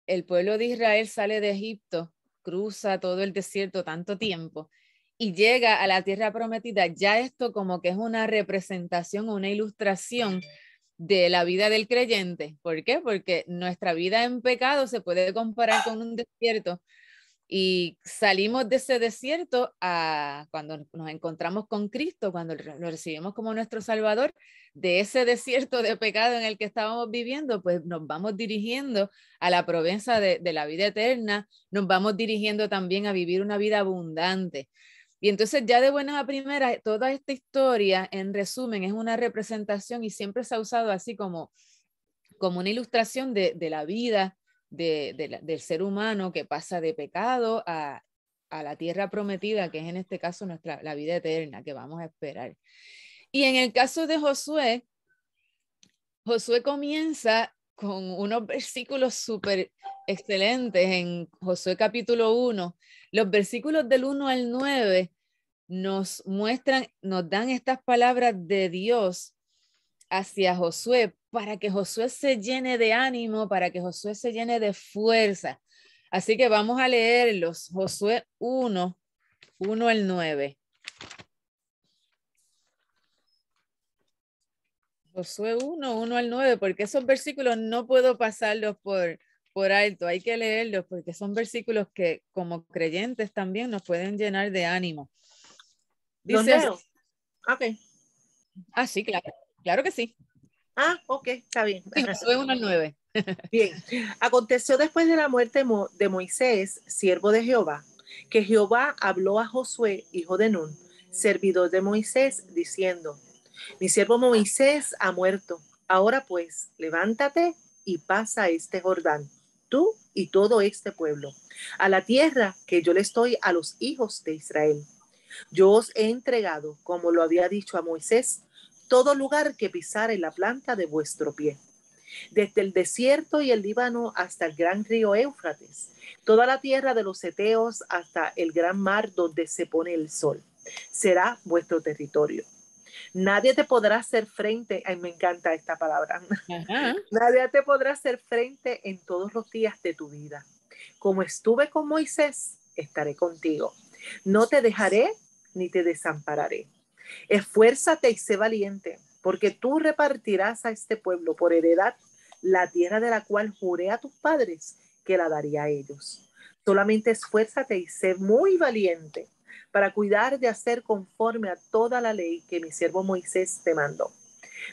el pueblo de Israel sale de Egipto, cruza todo el desierto tanto tiempo y llega a la tierra prometida, ya esto como que es una representación, una ilustración de la vida del creyente. ¿Por qué? Porque nuestra vida en pecado se puede comparar con un desierto, y salimos de ese desierto cuando nos encontramos con Cristo, cuando lo recibimos como nuestro Salvador. De ese desierto de pecado en el que estábamos viviendo, pues nos vamos dirigiendo a la promesa de la vida eterna, nos vamos dirigiendo también a vivir una vida abundante. Y entonces ya de buenas a primeras, toda esta historia, en resumen, es una representación y siempre se ha usado así como una ilustración de la vida del ser humano que pasa de pecado a la tierra prometida, que es en este caso la vida eterna que vamos a esperar. Y en el caso de Josué, Josué comienza con unos versículos súper excelentes en Josué capítulo 1. Los versículos del 1 al 9 nos muestran, nos dan estas palabras de Dios hacia Josué, para que Josué se llene de ánimo, para que Josué se llene de fuerza. Así que vamos a leerlos. Josué 1, 1 al 9. Josué 1, 1 al 9, porque esos versículos no puedo pasarlos por alto, hay que leerlos porque son versículos que como creyentes también nos pueden llenar de ánimo. Dice, ¿los leo? Ok. Sí, claro que sí. Ok, está bien. Sí, Josué 1 al 9. Bien, aconteció después de la muerte de Moisés, siervo de Jehová, que Jehová habló a Josué, hijo de Nun, servidor de Moisés, diciendo, mi siervo Moisés ha muerto. Ahora pues, levántate y pasa este Jordán, tú y todo este pueblo, a la tierra que yo le estoy a los hijos de Israel. Yo os he entregado, como lo había dicho a Moisés, todo lugar que pisare la planta de vuestro pie, desde el desierto y el Líbano hasta el gran río Éufrates, toda la tierra de los heteos hasta el gran mar donde se pone el sol, será vuestro territorio. Nadie te podrá hacer frente, me encanta esta palabra, nadie te podrá hacer frente en todos los días de tu vida. Como estuve con Moisés, estaré contigo. No te dejaré ni te desampararé. Esfuérzate y sé valiente, porque tú repartirás a este pueblo por heredad la tierra de la cual juré a tus padres que la daría a ellos. Solamente esfuérzate y sé muy valiente para cuidar de hacer conforme a toda la ley que mi siervo Moisés te mandó.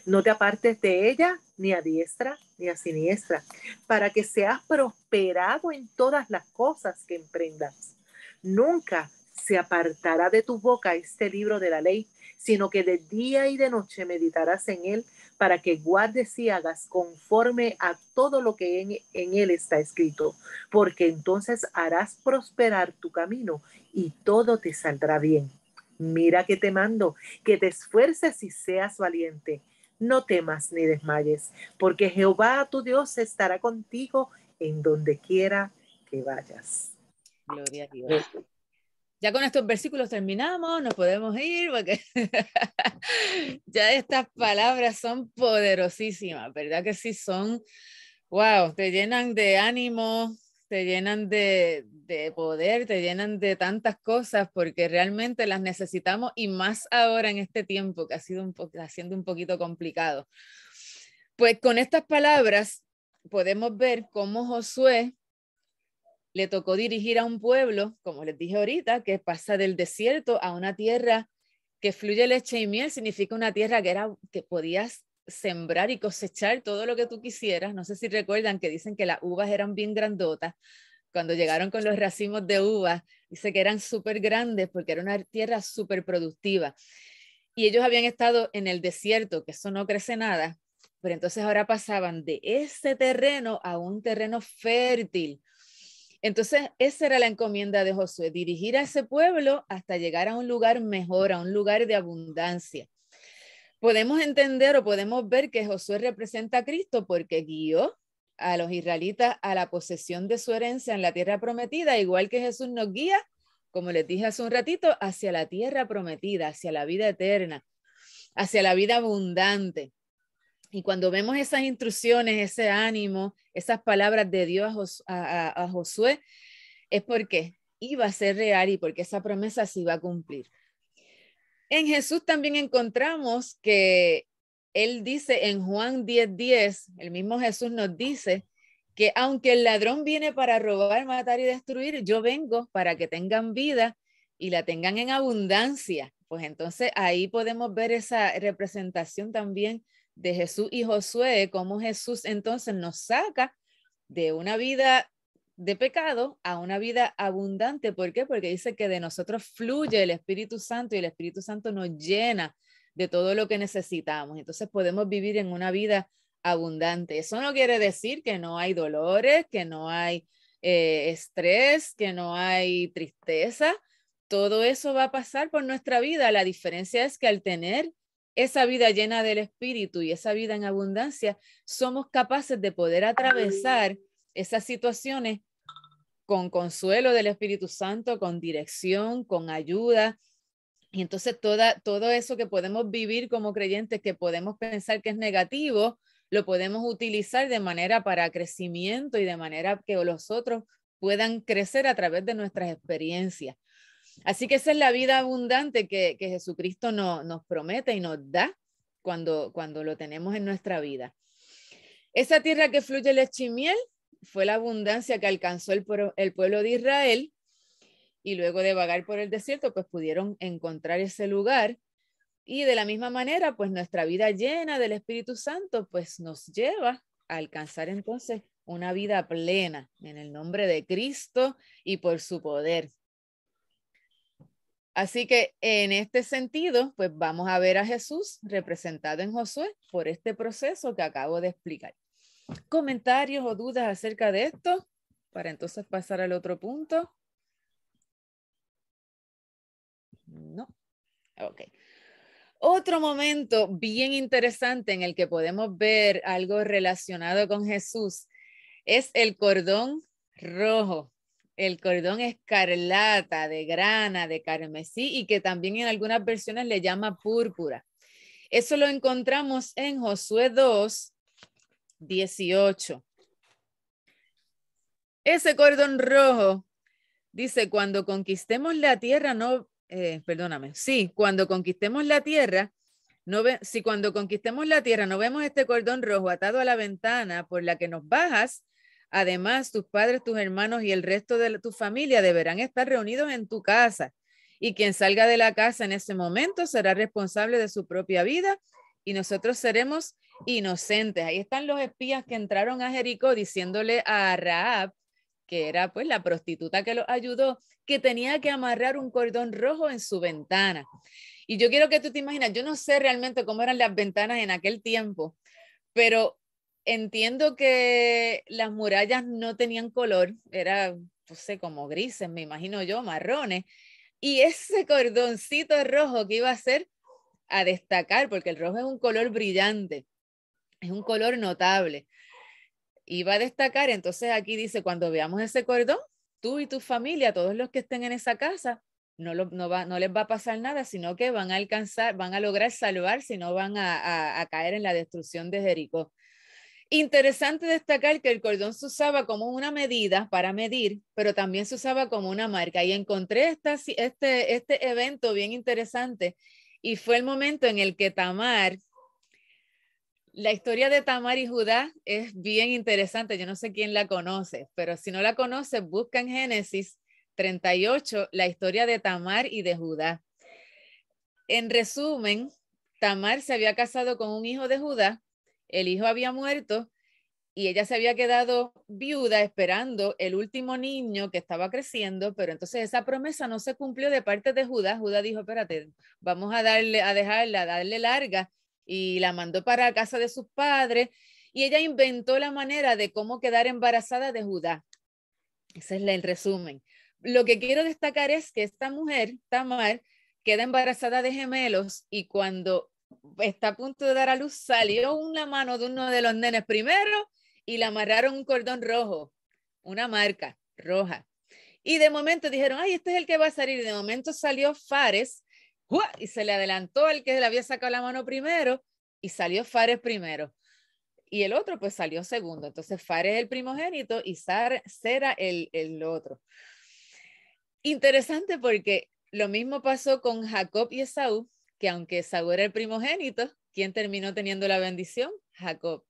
No te apartes de ella ni a diestra ni a siniestra, para que seas prosperado en todas las cosas que emprendas. Nunca se apartará de tu boca este libro de la ley, sino que de día y de noche meditarás en él, para que guardes y hagas conforme a todo lo que en él está escrito, porque entonces harás prosperar tu camino y todo te saldrá bien. Mira que te mando, que te esfuerces y seas valiente. No temas ni desmayes, porque Jehová tu Dios estará contigo en donde quiera que vayas. Gloria a Dios. Ya con estos versículos terminamos, nos podemos ir porque ya estas palabras son poderosísimas, ¿verdad que sí? Son, wow, te llenan de ánimo, te llenan de poder, te llenan de tantas cosas porque realmente las necesitamos y más ahora en este tiempo que ha sido siendo un poquito complicado. Pues con estas palabras podemos ver cómo Josué le tocó dirigir a un pueblo, como les dije ahorita, que pasa del desierto a una tierra que fluye leche y miel. Significa una tierra que podías sembrar y cosechar todo lo que tú quisieras. No sé si recuerdan que dicen que las uvas eran bien grandotas. Cuando llegaron con los racimos de uvas, dice que eran súper grandes porque era una tierra súper productiva. Y ellos habían estado en el desierto, que eso no crece nada, pero entonces ahora pasaban de ese terreno a un terreno fértil. Entonces, esa era la encomienda de Josué, dirigir a ese pueblo hasta llegar a un lugar mejor, a un lugar de abundancia. Podemos entender o podemos ver que Josué representa a Cristo porque guió a los israelitas a la posesión de su herencia en la tierra prometida, igual que Jesús nos guía, como les dije hace un ratito, hacia la tierra prometida, hacia la vida eterna, hacia la vida abundante. Y cuando vemos esas instrucciones, ese ánimo, esas palabras de Dios a Josué, es porque iba a ser real y porque esa promesa se iba a cumplir. En Jesús también encontramos que él dice en Juan 10:10, el mismo Jesús nos dice que aunque el ladrón viene para robar, matar y destruir, yo vengo para que tengan vida y la tengan en abundancia. Pues entonces ahí podemos ver esa representación también de Jesús y Josué, cómo Jesús entonces nos saca de una vida de pecado a una vida abundante. ¿Por qué? Porque dice que de nosotros fluye el Espíritu Santo y el Espíritu Santo nos llena de todo lo que necesitamos. Entonces podemos vivir en una vida abundante. Eso no quiere decir que no hay dolores, que no hay estrés, que no hay tristeza. Todo eso va a pasar por nuestra vida. La diferencia es que al tener esa vida llena del Espíritu y esa vida en abundancia, somos capaces de poder atravesar esas situaciones con consuelo del Espíritu Santo, con dirección, con ayuda. Y entonces todo eso que podemos vivir como creyentes, que podemos pensar que es negativo, lo podemos utilizar de manera para crecimiento y de manera que los otros puedan crecer a través de nuestras experiencias. Así que esa es la vida abundante que Jesucristo nos promete y nos da cuando lo tenemos en nuestra vida. Esa tierra que fluye leche y miel fue la abundancia que alcanzó el pueblo de Israel, y luego de vagar por el desierto, pues pudieron encontrar ese lugar. Y de la misma manera, pues nuestra vida llena del Espíritu Santo, pues nos lleva a alcanzar entonces una vida plena en el nombre de Cristo y por su poder. Así que en este sentido, pues vamos a ver a Jesús representado en Josué por este proceso que acabo de explicar. ¿Comentarios o dudas acerca de esto? Para entonces pasar al otro punto. No. Ok. Otro momento bien interesante en el que podemos ver algo relacionado con Jesús es el cordón rojo, el cordón escarlata, de grana, de carmesí, y que también en algunas versiones le llama púrpura. Eso lo encontramos en Josué 2:18. Ese cordón rojo dice: cuando conquistemos la tierra, cuando conquistemos la tierra, Si cuando conquistemos la tierra no vemos este cordón rojo atado a la ventana por la que nos bajas, además tus padres, tus hermanos y el resto de tu familia deberán estar reunidos en tu casa. Y quien salga de la casa en ese momento será responsable de su propia vida y nosotros seremos inocentes. Ahí están los espías que entraron a Jericó diciéndole a Rahab, que era pues la prostituta que los ayudó, que tenía que amarrar un cordón rojo en su ventana. Y yo quiero que tú te imaginas, yo no sé realmente cómo eran las ventanas en aquel tiempo, pero entiendo que las murallas no tenían color, era, no sé, como grises, me imagino yo, marrones. Y ese cordoncito rojo que iba a ser a destacar, porque el rojo es un color brillante, es un color notable. Iba a destacar, entonces aquí dice, cuando veamos ese cordón, tú y tu familia, todos los que estén en esa casa, no les va a pasar nada, sino que van a alcanzar, van a lograr salvarse y no van a caer en la destrucción de Jericó. Interesante destacar que el cordón se usaba como una medida para medir, pero también se usaba como una marca. Y encontré este evento bien interesante y fue el momento en el que Tamar, la historia de Tamar y Judá es bien interesante. Yo no sé quién la conoce, pero si no la conoce, busca en Génesis 38 la historia de Tamar y de Judá. En resumen, Tamar se había casado con un hijo de Judá, el hijo había muerto y ella se había quedado viuda esperando el último niño que estaba creciendo, pero entonces esa promesa no se cumplió de parte de Judá. Judá dijo, espérate, vamos a darle larga, y la mandó para casa de sus padres y ella inventó la manera de cómo quedar embarazada de Judá. Ese es el resumen. Lo que quiero destacar es que esta mujer, Tamar, queda embarazada de gemelos y cuando está a punto de dar a luz salió una mano de uno de los nenes primero y le amarraron un cordón rojo, una marca roja. Y de momento dijeron, ay, este es el que va a salir. Y de momento salió Fares y se le adelantó al que le había sacado la mano primero y salió Fares primero. Y el otro pues salió segundo. Entonces Fares es el primogénito y Sera el otro. Interesante porque lo mismo pasó con Jacob y Esaú, que aunque Esaú era el primogénito, ¿quién terminó teniendo la bendición? Jacob.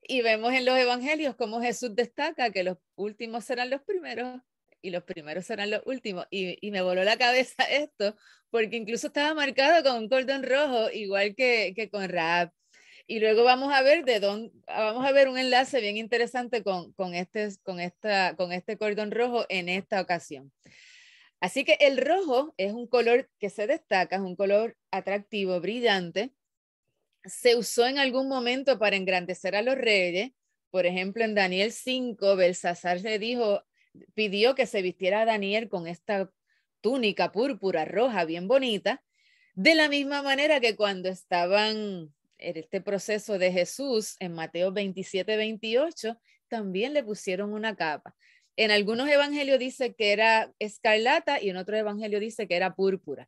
Y vemos en los evangelios cómo Jesús destaca que los últimos serán los primeros y los primeros serán los últimos. Y me voló la cabeza esto, porque incluso estaba marcado con un cordón rojo, igual que con Rahab. Y luego vamos a ver un enlace bien interesante con este cordón rojo en esta ocasión. Así que el rojo es un color que se destaca, es un color atractivo, brillante. Se usó en algún momento para engrandecer a los reyes. Por ejemplo, en Daniel 5, Belsasar pidió que se vistiera a Daniel con esta túnica púrpura roja bien bonita, de la misma manera que cuando estaban en este proceso de Jesús en Mateo 27, 28, también le pusieron una capa. En algunos evangelios dice que era escarlata y en otro evangelio dice que era púrpura.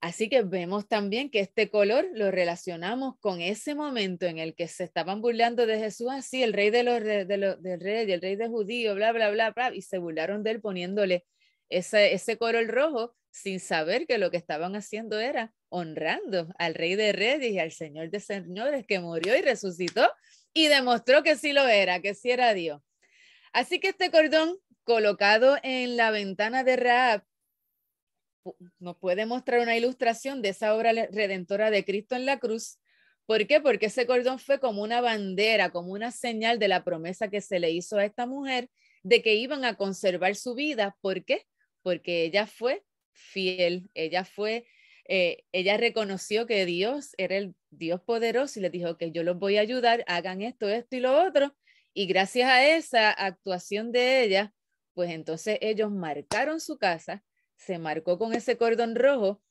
Así que vemos también que este color lo relacionamos con ese momento en el que se estaban burlando de Jesús, así el rey del rey, el rey de judío, bla, bla, bla, bla, y se burlaron de él poniéndole ese color rojo sin saber que lo que estaban haciendo era honrando al rey de reyes y al señor de señores que murió y resucitó y demostró que sí lo era, que sí era Dios. Así que este cordón colocado en la ventana de Rahab nos puede mostrar una ilustración de esa obra redentora de Cristo en la cruz. ¿Por qué? Porque ese cordón fue como una bandera, como una señal de la promesa que se le hizo a esta mujer de que iban a conservar su vida. ¿Por qué? Porque ella fue fiel, ella reconoció que Dios era el Dios poderoso y le dijo que yo los voy a ayudar, hagan esto, esto y lo otro. Y gracias a esa actuación de ella, pues entonces ellos marcaron su casa, se marcó con ese cordón rojo,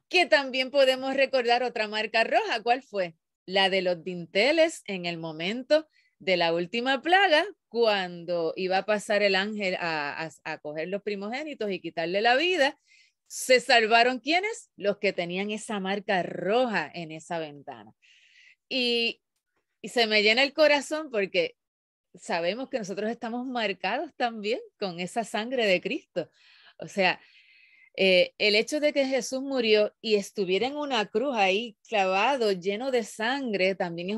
que también podemos recordar otra marca roja. ¿Cuál fue? La de los dinteles en el momento de la última plaga, cuando iba a pasar el ángel a coger los primogénitos y quitarle la vida. ¿Se salvaron quiénes? Los que tenían esa marca roja en esa ventana. Y se me llena el corazón porque sabemos que nosotros estamos marcados también con esa sangre de Cristo. O sea, El hecho de que Jesús murió y estuviera en una cruz ahí clavado, lleno de sangre, también es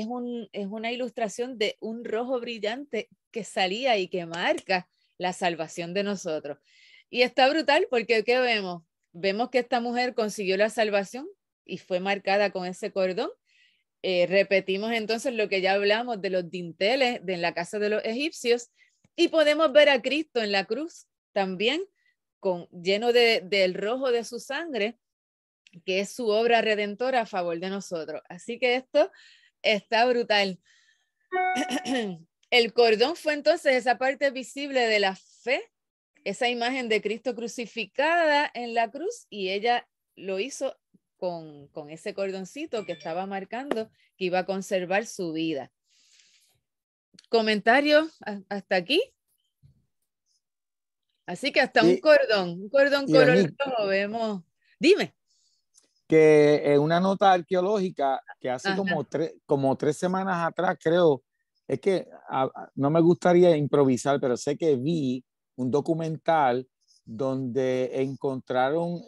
una ilustración de un rojo brillante que salía y que marca la salvación de nosotros. Y está brutal porque ¿qué vemos? Vemos que esta mujer consiguió la salvación y fue marcada con ese cordón. Repetimos entonces lo que ya hablamos de los dinteles en la casa de los egipcios y podemos ver a Cristo en la cruz también lleno del rojo de su sangre, que es su obra redentora a favor de nosotros. Así que esto está brutal. El cordón fue entonces esa parte visible de la fe, esa imagen de Cristo crucificada en la cruz, y ella lo hizo con ese cordoncito que estaba marcando que iba a conservar su vida. ¿Comentario hasta aquí? Así que hasta un cordón color rojo vemos. Dime. Que en una nota arqueológica que hace como 3 semanas atrás, creo, es que no me gustaría improvisar, pero sé que vi un documental donde encontraron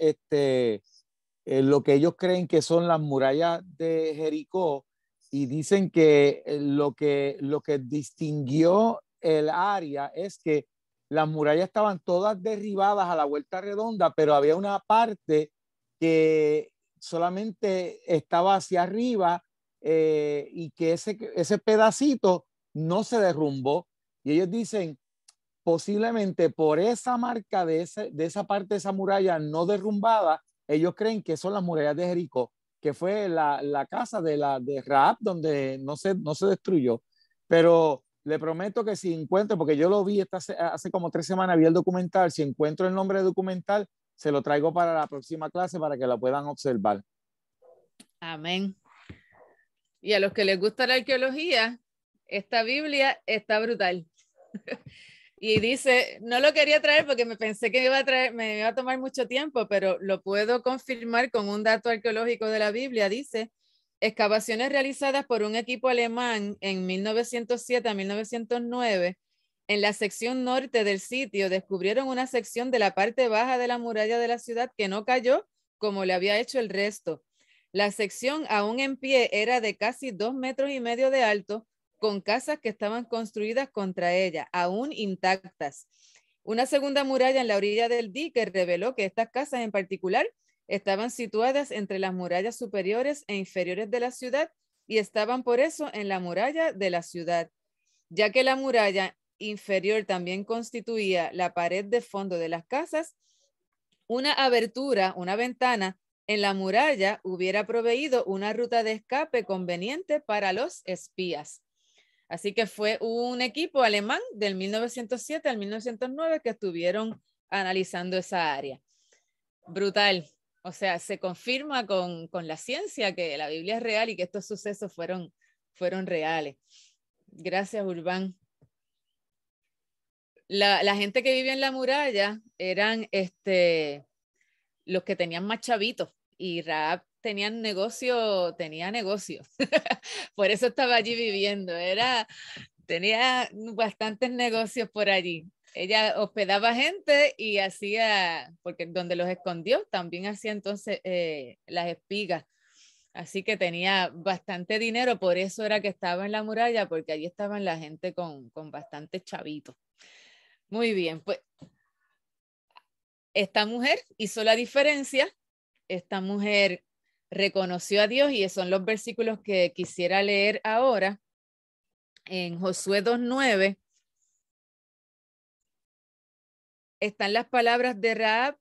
lo que ellos creen que son las murallas de Jericó, y dicen que lo que distinguió el área es que las murallas estaban todas derribadas a la vuelta redonda, pero había una parte que solamente estaba hacia arriba y que ese pedacito no se derrumbó. Y ellos dicen, posiblemente por esa marca de esa parte de esa muralla no derrumbada, ellos creen que son las murallas de Jericó, que fue la casa de Rahab, donde no se destruyó. Pero le prometo que si encuentro, porque yo lo vi hace como 3 semanas, vi el documental, si encuentro el nombre del documental, se lo traigo para la próxima clase para que lo puedan observar. Amén. Y a los que les gusta la arqueología, esta Biblia está brutal. Y dice, no lo quería traer porque me pensé que me iba a tomar mucho tiempo, pero lo puedo confirmar con un dato arqueológico de la Biblia. Dice, excavaciones realizadas por un equipo alemán en 1907 a 1909, en la sección norte del sitio, descubrieron una sección de la parte baja de la muralla de la ciudad que no cayó como le había hecho el resto. La sección aún en pie era de casi 2,5 metros de alto, con casas que estaban construidas contra ella, aún intactas. Una segunda muralla en la orilla del dique reveló que estas casas en particular estaban situadas entre las murallas superiores e inferiores de la ciudad y estaban por eso en la muralla de la ciudad, ya que la muralla inferior también constituía la pared de fondo de las casas. Una abertura, una ventana en la muralla hubiera proveído una ruta de escape conveniente para los espías. Así que fue un equipo alemán del 1907 al 1909 que estuvieron analizando esa área. Brutal. O sea, se confirma con la ciencia que la Biblia es real y que estos sucesos fueron reales. Gracias, Urbán. La gente que vivía en la muralla eran los que tenían más chavitos, y Rahab tenía negocio. Por eso estaba allí viviendo. Tenía bastantes negocios por allí. Ella hospedaba gente y hacía, porque donde los escondió, también hacía entonces las espigas. Así que tenía bastante dinero, por eso era que estaba en la muralla, porque allí estaban la gente con bastantes chavitos. Muy bien, pues esta mujer hizo la diferencia. Esta mujer reconoció a Dios, y son los versículos que quisiera leer ahora. En Josué 2:9 están las palabras de Rahab,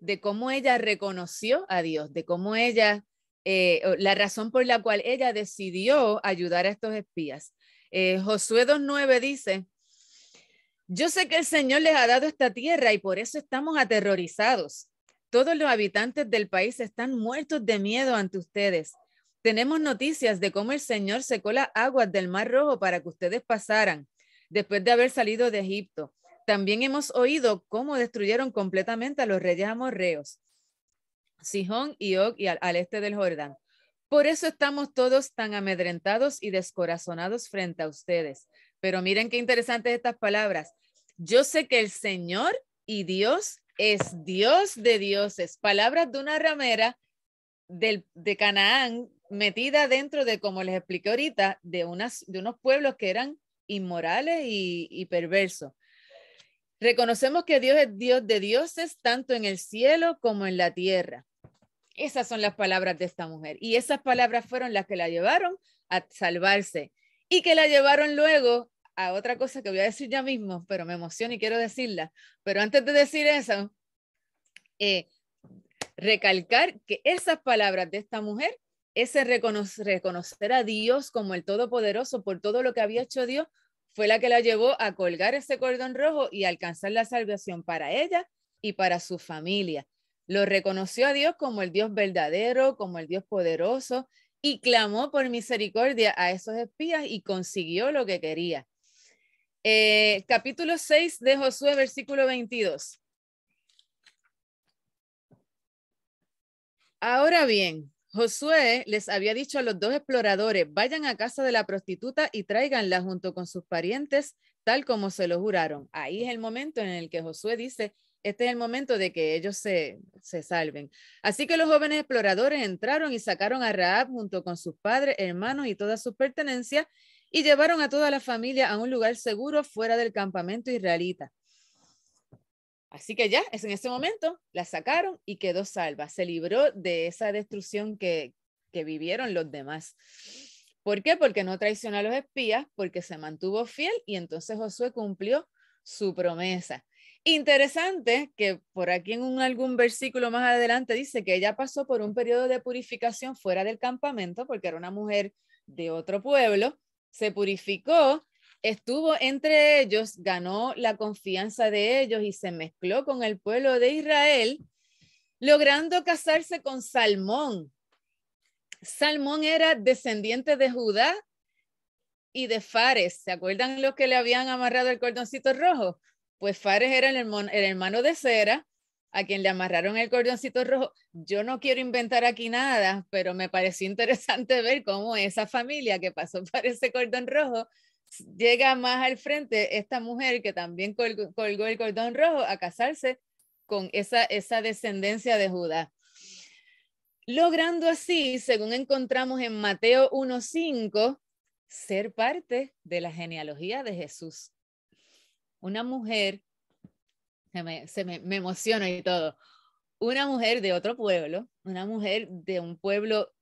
de cómo ella reconoció a Dios, de cómo ella, la razón por la cual ella decidió ayudar a estos espías. Josué 2:9 dice, yo sé que el Señor les ha dado esta tierra y por eso estamos aterrorizados. Todos los habitantes del país están muertos de miedo ante ustedes. Tenemos noticias de cómo el Señor secó las aguas del Mar Rojo para que ustedes pasaran después de haber salido de Egipto. También hemos oído cómo destruyeron completamente a los reyes amorreos, Sihón y Og, y al este del Jordán. Por eso estamos todos tan amedrentados y descorazonados frente a ustedes. Pero miren qué interesantes estas palabras. Yo sé que el Señor y Dios es Dios de dioses. Palabras de una ramera de Canaán metida dentro de, como les expliqué ahorita, de unos pueblos que eran inmorales y perversos. Reconocemos que Dios es Dios de dioses, tanto en el cielo como en la tierra. Esas son las palabras de esta mujer. Y esas palabras fueron las que la llevaron a salvarse. Y que la llevaron luego a otra cosa que voy a decir ya mismo, pero me emociona y quiero decirla. Pero antes de decir eso, recalcar que esas palabras de esta mujer, ese reconocer a Dios como el Todopoderoso por todo lo que había hecho Dios, fue la que la llevó a colgar ese cordón rojo y alcanzar la salvación para ella y para su familia. Lo reconoció a Dios como el Dios verdadero, como el Dios poderoso, y clamó por misericordia a esos espías y consiguió lo que quería. Capítulo 6 de Josué, versículo 22. Ahora bien, Josué les había dicho a los dos exploradores, vayan a casa de la prostituta y tráiganla junto con sus parientes, tal como se lo juraron. Ahí es el momento en el que Josué dice, este es el momento de que ellos se salven. Así que los jóvenes exploradores entraron y sacaron a Rahab junto con sus padres, hermanos y todas sus pertenencias y llevaron a toda la familia a un lugar seguro fuera del campamento israelita. Así que ya, en ese momento la sacaron y quedó salva. Se libró de esa destrucción que vivieron los demás. ¿Por qué? Porque no traicionó a los espías, porque se mantuvo fiel y entonces Josué cumplió su promesa. Interesante que por aquí en algún versículo más adelante dice que ella pasó por un periodo de purificación fuera del campamento porque era una mujer de otro pueblo, se purificó, estuvo entre ellos, ganó la confianza de ellos y se mezcló con el pueblo de Israel, logrando casarse con Salmón. Salmón era descendiente de Judá y de Fares. ¿Se acuerdan los que le habían amarrado el cordoncito rojo? Pues Fares era el hermano de Sera, a quien le amarraron el cordoncito rojo. Yo no quiero inventar aquí nada, pero me pareció interesante ver cómo esa familia que pasó por ese cordón rojo llega más al frente esta mujer que también colgó el cordón rojo a casarse con esa descendencia de Judá. Logrando así, según encontramos en Mateo 1:5, ser parte de la genealogía de Jesús. Una mujer, me emociona y todo, una mujer de otro pueblo, una mujer de un pueblo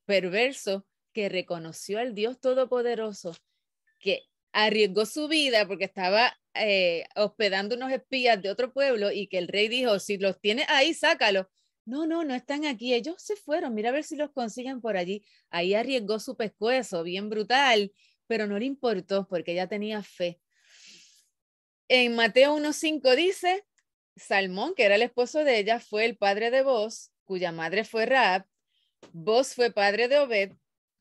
perverso que reconoció al Dios Todopoderoso, que arriesgó su vida porque estaba hospedando unos espías de otro pueblo y que el rey dijo, si los tienes ahí, sácalos. No, no están aquí, ellos se fueron, mira a ver si los consiguen por allí. Ahí arriesgó su pescuezo, bien brutal, pero no le importó porque ella tenía fe. En Mateo 1:5 dice, Salmón, que era el esposo de ella, fue el padre de Boz, cuya madre fue Rahab. Boz fue padre de Obed,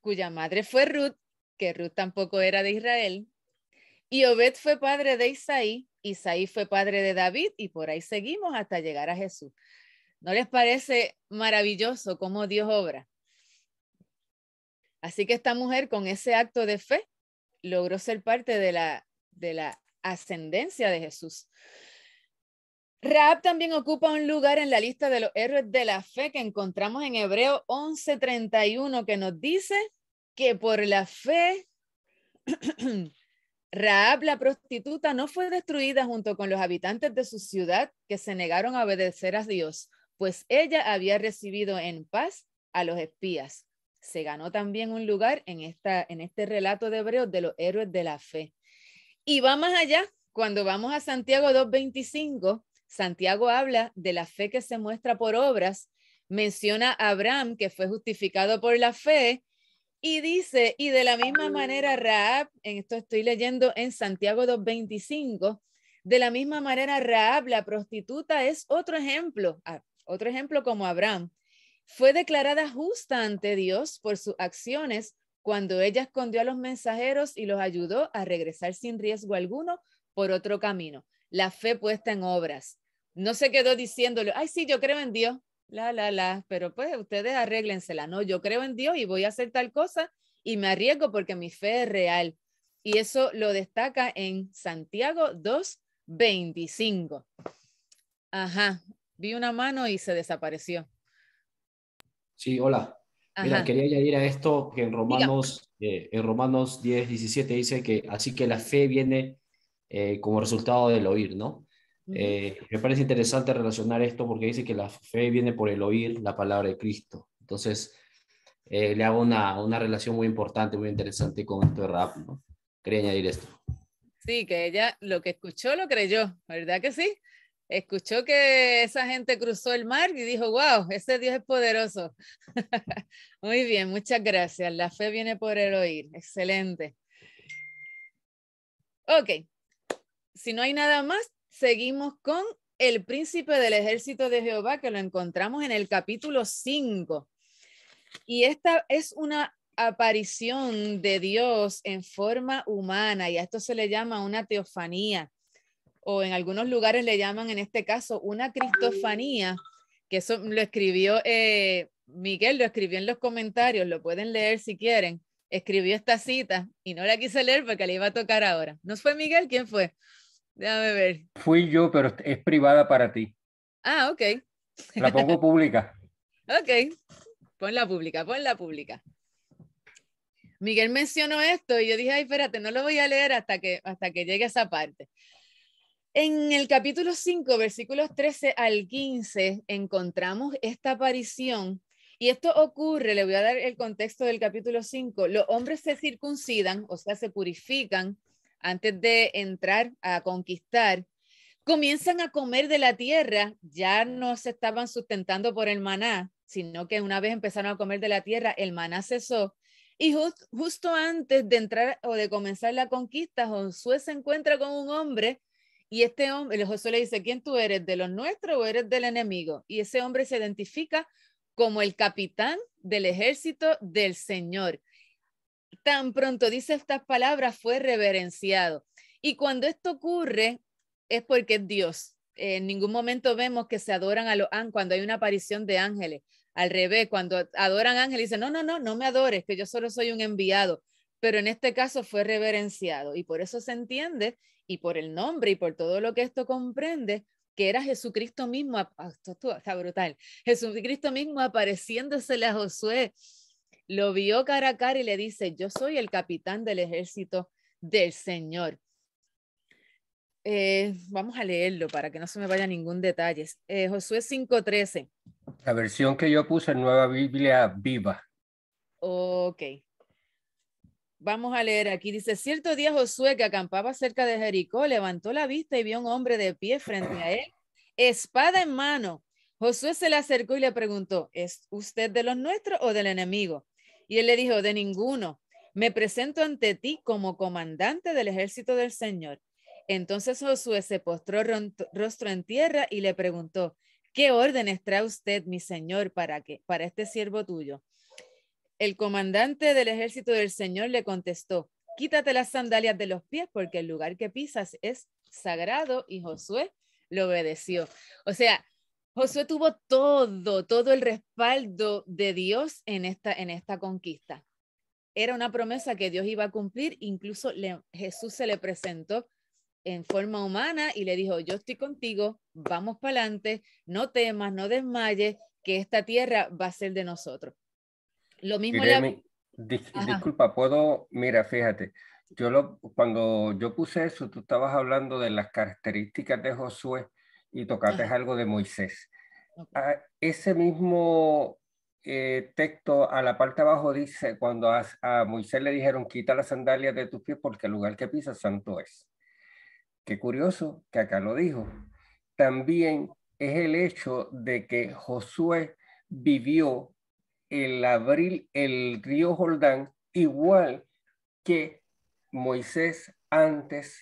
cuya madre fue Ruth, que Ruth tampoco era de Israel. Y Obed fue padre de Isaí, Isaí fue padre de David, y por ahí seguimos hasta llegar a Jesús. ¿No les parece maravilloso cómo Dios obra? Así que esta mujer con ese acto de fe logró ser parte de la ascendencia de Jesús. Rahab también ocupa un lugar en la lista de los héroes de la fe que encontramos en Hebreos 11:31, que nos dice que por la fe Rahab la prostituta no fue destruida junto con los habitantes de su ciudad que se negaron a obedecer a Dios, pues ella había recibido en paz a los espías. Se ganó también un lugar en este relato de Hebreos de los héroes de la fe. Y va más allá, cuando vamos a Santiago 2:25, Santiago habla de la fe que se muestra por obras, menciona a Abraham que fue justificado por la fe y dice, y de la misma manera Rahab, en esto estoy leyendo en Santiago 2:25, de la misma manera Rahab, la prostituta, es otro ejemplo como Abraham. Fue declarada justa ante Dios por sus acciones cuando ella escondió a los mensajeros y los ayudó a regresar sin riesgo alguno por otro camino. La fe puesta en obras. No se quedó diciéndole, ay, sí, yo creo en Dios, pero pues ustedes arréglensela. No, yo creo en Dios y voy a hacer tal cosa y me arriesgo porque mi fe es real. Y eso lo destaca en Santiago 2:25. Ajá, vi una mano y se desapareció. Sí, hola. Mira, Ajá, quería añadir a esto que diga. En Romanos 10:17 dice que así que la fe viene como resultado del oír, ¿no? Ujú. Me parece interesante relacionar esto porque dice que la fe viene por el oír la palabra de Cristo. Entonces, le hago una relación muy importante, muy interesante con esto de Rahab, ¿no? Quería añadir esto. Sí, que ella lo que escuchó lo creyó, ¿verdad que sí? Escuchó que esa gente cruzó el mar y dijo, wow, ese Dios es poderoso. Muy bien, muchas gracias. La fe viene por el oír. Excelente. Ok, si no hay nada más, seguimos con el príncipe del ejército de Jehová, que lo encontramos en el capítulo 5. Y esta es una aparición de Dios en forma humana, y a esto se le llama una teofanía, o en algunos lugares le llaman en este caso una cristofanía, que eso lo escribió Miguel, lo escribió en los comentarios, lo pueden leer si quieren. Escribió esta cita y no la quise leer porque le iba a tocar ahora. ¿No fue Miguel? ¿Quién fue? Déjame ver. Fui yo, pero es privada para ti. Ah, ok. La pongo pública. Ok. Ponla pública, ponla pública. Miguel mencionó esto y yo dije, ay, espérate, no lo voy a leer hasta que llegue a esa parte. En el capítulo 5, versículos 13 al 15, encontramos esta aparición y esto ocurre, le voy a dar el contexto del capítulo 5, los hombres se circuncidan, o sea, se purifican antes de entrar a conquistar, comienzan a comer de la tierra, ya no se estaban sustentando por el maná, sino que una vez empezaron a comer de la tierra, el maná cesó. Y justo antes de entrar o de comenzar la conquista, Josué se encuentra con un hombre y este hombre, Josué le dice, ¿quién tú eres? ¿De los nuestros o eres del enemigo? Y ese hombre se identifica como el capitán del ejército del Señor. Tan pronto dice estas palabras, fue reverenciado. Y cuando esto ocurre, es porque es Dios. En ningún momento vemos que se adoran a los ángeles cuando hay una aparición de ángeles. Al revés, cuando adoran ángeles, dicen, no me adores, que yo solo soy un enviado. Pero en este caso fue reverenciado y por eso se entiende, y por el nombre y por todo lo que esto comprende, que era Jesucristo mismo, esto está brutal, Jesucristo mismo apareciéndosele a Josué, lo vio cara a cara y le dice, yo soy el capitán del ejército del Señor. Vamos a leerlo para que no se me vaya ningún detalle. Josué 5:13. La versión que yo puse en Nueva Biblia Viva. Ok. Vamos a leer aquí. Dice, cierto día Josué, que acampaba cerca de Jericó, levantó la vista y vio un hombre de pie frente a él, espada en mano. Josué se le acercó y le preguntó, ¿es usted de los nuestros o del enemigo? Y él le dijo, de ninguno. Me presento ante ti como comandante del ejército del Señor. Entonces Josué se postró rostro en tierra y le preguntó, ¿qué órdenes trae usted, mi señor, para este siervo tuyo? El comandante del ejército del Señor le contestó, quítate las sandalias de los pies porque el lugar que pisas es sagrado, y Josué le obedeció. O sea, Josué tuvo todo el respaldo de Dios en esta conquista. Era una promesa que Dios iba a cumplir, incluso Jesús se le presentó en forma humana y le dijo, yo estoy contigo, vamos para adelante, no temas, no desmayes, que esta tierra va a ser de nosotros. Lo mismo Irene, disculpa, mira, fíjate, cuando yo puse eso, tú estabas hablando de las características de Josué y tocaste algo de Moisés. Okay. Ese mismo texto a la parte de abajo dice, cuando a Moisés le dijeron, quita las sandalias de tus pies porque el lugar que pisas santo es. Qué curioso que acá lo dijo. También es el hecho de que Josué vivió el río Jordán igual que Moisés antes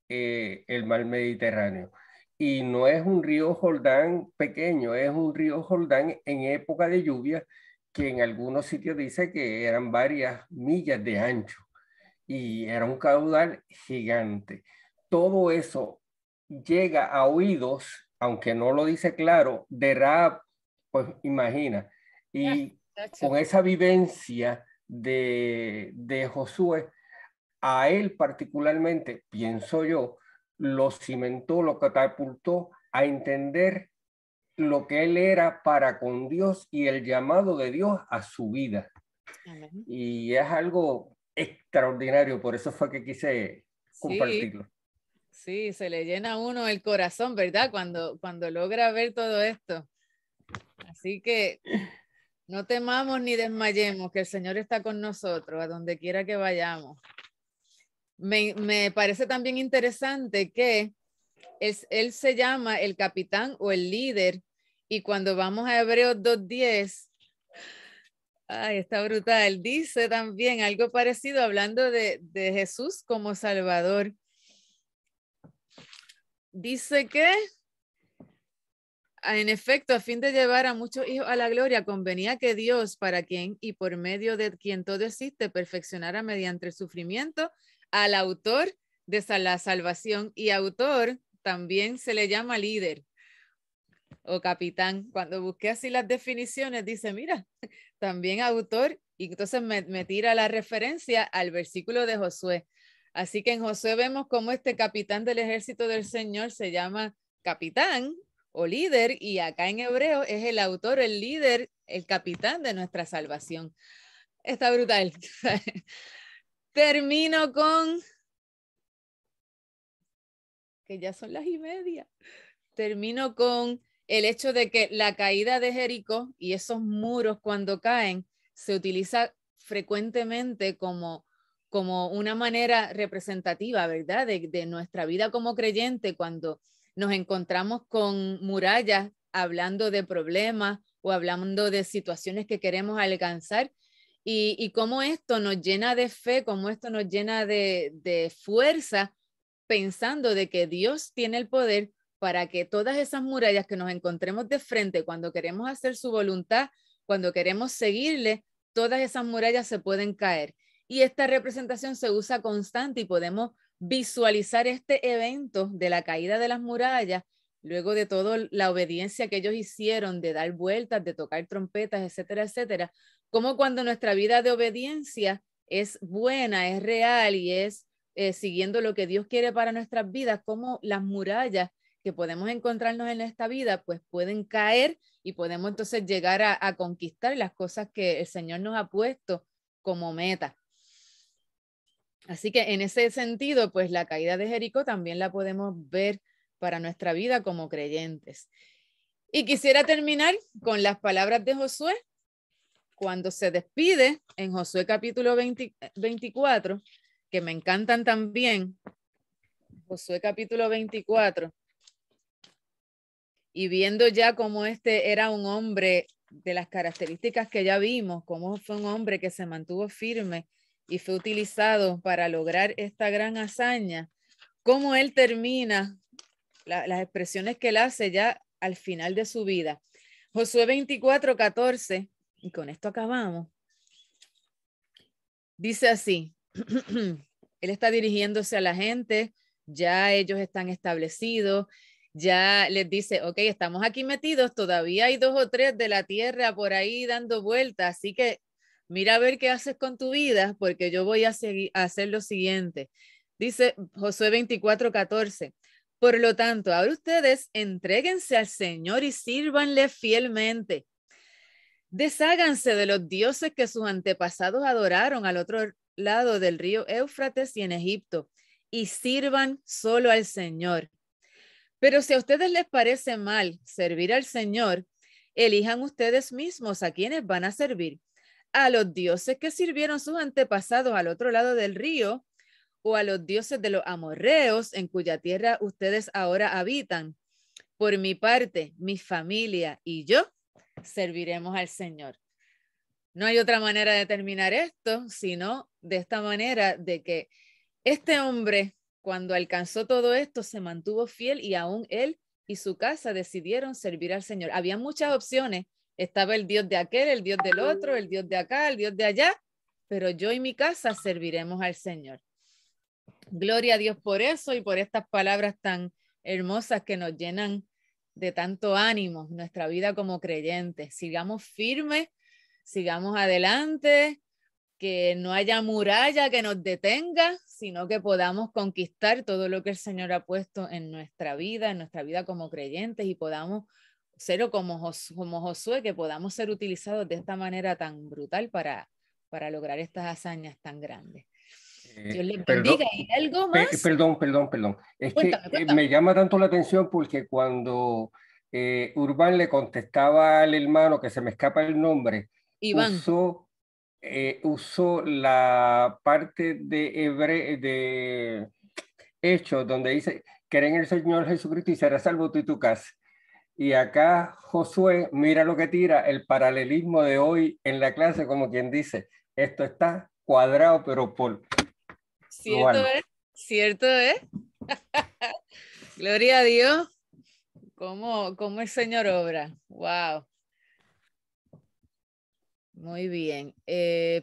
el mar Mediterráneo. Y no es un río Jordán pequeño, es un río Jordán en época de lluvia que en algunos sitios dice que eran varias millas de ancho y era un caudal gigante. Todo eso llega a oídos, aunque no lo dice claro, de Rahab, pues imagina. Y con esa vivencia de Josué, a él particularmente, pienso yo, lo cimentó, lo catapultó a entender lo que él era para con Dios y el llamado de Dios a su vida. Amén. Y es algo extraordinario, por eso fue que quise compartirlo. Sí, se le llena a uno el corazón, ¿verdad? Cuando logra ver todo esto. Así que no temamos ni desmayemos, que el Señor está con nosotros a donde quiera que vayamos. Me parece también interesante que él se llama el capitán o el líder, y cuando vamos a Hebreos 2:10, ay, está brutal, dice también algo parecido hablando de Jesús como Salvador. Dice que, en efecto, a fin de llevar a muchos hijos a la gloria, convenía que Dios, para quien y por medio de quien todo existe, perfeccionara mediante el sufrimiento al autor de la salvación. Y autor también se le llama líder o capitán. Cuando busqué así las definiciones, dice, mira, también autor, y entonces me tira la referencia al versículo de Josué. Así que en Josué vemos cómo este capitán del ejército del Señor se llama capitán o líder, y acá en hebreo es el autor, el líder, el capitán de nuestra salvación. Está brutal. Termino con, que ya son las 1:30, termino con el hecho de que la caída de Jericó y esos muros cuando caen se utiliza frecuentemente como una manera representativa, ¿verdad? De nuestra vida como creyente, cuando nos encontramos con murallas hablando de problemas o hablando de situaciones que queremos alcanzar, y cómo esto nos llena de fe, cómo esto nos llena de fuerza, pensando de que Dios tiene el poder para que todas esas murallas que nos encontremos de frente cuando queremos hacer su voluntad, cuando queremos seguirle, todas esas murallas se pueden caer. Y esta representación se usa constante y podemos visualizar este evento de la caída de las murallas, luego de toda la obediencia que ellos hicieron, de dar vueltas, de tocar trompetas, etcétera, etcétera. Como cuando nuestra vida de obediencia es buena, es real y es siguiendo lo que Dios quiere para nuestras vidas, como las murallas que podemos encontrarnos en esta vida, pues pueden caer y podemos entonces llegar a conquistar las cosas que el Señor nos ha puesto como meta. Así que en ese sentido, pues la caída de Jericó también la podemos ver para nuestra vida como creyentes. Y quisiera terminar con las palabras de Josué cuando se despide en Josué capítulo 24, que me encantan también. Josué capítulo 24. Y viendo ya cómo este era un hombre de las características que ya vimos, cómo fue un hombre que se mantuvo firme y fue utilizado para lograr esta gran hazaña, cómo él termina, las expresiones que él hace ya al final de su vida. Josué 24:14, y con esto acabamos. Dice así, él está dirigiéndose a la gente, ya ellos están establecidos, ya les dice, ok, estamos aquí metidos, todavía hay 2 o 3 de la tierra por ahí dando vueltas, así que mira a ver qué haces con tu vida, porque yo voy a hacer lo siguiente. Dice Josué 24:14, por lo tanto, ahora ustedes entréguense al Señor y sírvanle fielmente. Desháganse de los dioses que sus antepasados adoraron al otro lado del río Éufrates y en Egipto, y sirvan solo al Señor. Pero si a ustedes les parece mal servir al Señor, elijan ustedes mismos a quienes van a servir, a los dioses que sirvieron sus antepasados al otro lado del río, o a los dioses de los amorreos en cuya tierra ustedes ahora habitan. Por mi parte, mi familia y yo serviremos al Señor. No hay otra manera de terminar esto, sino de esta manera, de que este hombre, cuando alcanzó todo esto, se mantuvo fiel, y aún él y su casa decidieron servir al Señor. Había muchas opciones. Estaba el Dios de aquel, el Dios del otro, el Dios de acá, el Dios de allá, pero yo y mi casa serviremos al Señor. Gloria a Dios por eso y por estas palabras tan hermosas que nos llenan de tanto ánimo nuestra vida como creyentes. Sigamos firmes, sigamos adelante, que no haya muralla que nos detenga, sino que podamos conquistar todo lo que el Señor ha puesto en nuestra vida como creyentes, y podamos ser como Josué, que podamos ser utilizados de esta manera tan brutal para lograr estas hazañas tan grandes. Dios les bendiga. ¿Y algo más? Perdón. Es Cuéntame. que me llama tanto la atención porque cuando Urbán le contestaba al hermano, que se me escapa el nombre, Iván. usó la parte de Hechos, donde dice, cree en el Señor Jesucristo y serás salvo tú y tu casa. Y acá Josué, mira lo que tira, el paralelismo de hoy en la clase, como quien dice, esto está cuadrado, pero por... Cierto es. Gloria a Dios. ¿Cómo el Señor obra? Wow. Muy bien.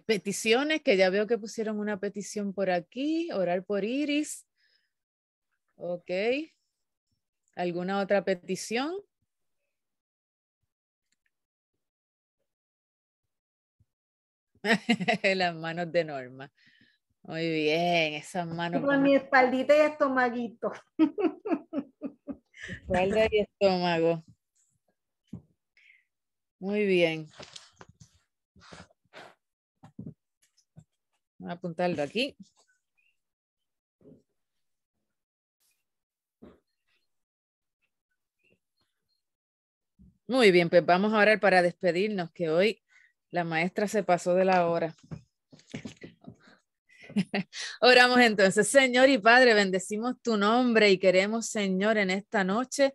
Peticiones, que ya veo que pusieron una petición por aquí. Orar por Iris. Ok. ¿Alguna otra petición? Las manos de Norma. Muy bien, esas manos. Con mi espaldita y estomaguito. Espalda y estómago. Muy bien. Voy a apuntarlo aquí. Muy bien, pues vamos a orar para despedirnos, que hoy la maestra se pasó de la hora. Oramos entonces. Señor y Padre, bendecimos tu nombre y queremos, Señor, en esta noche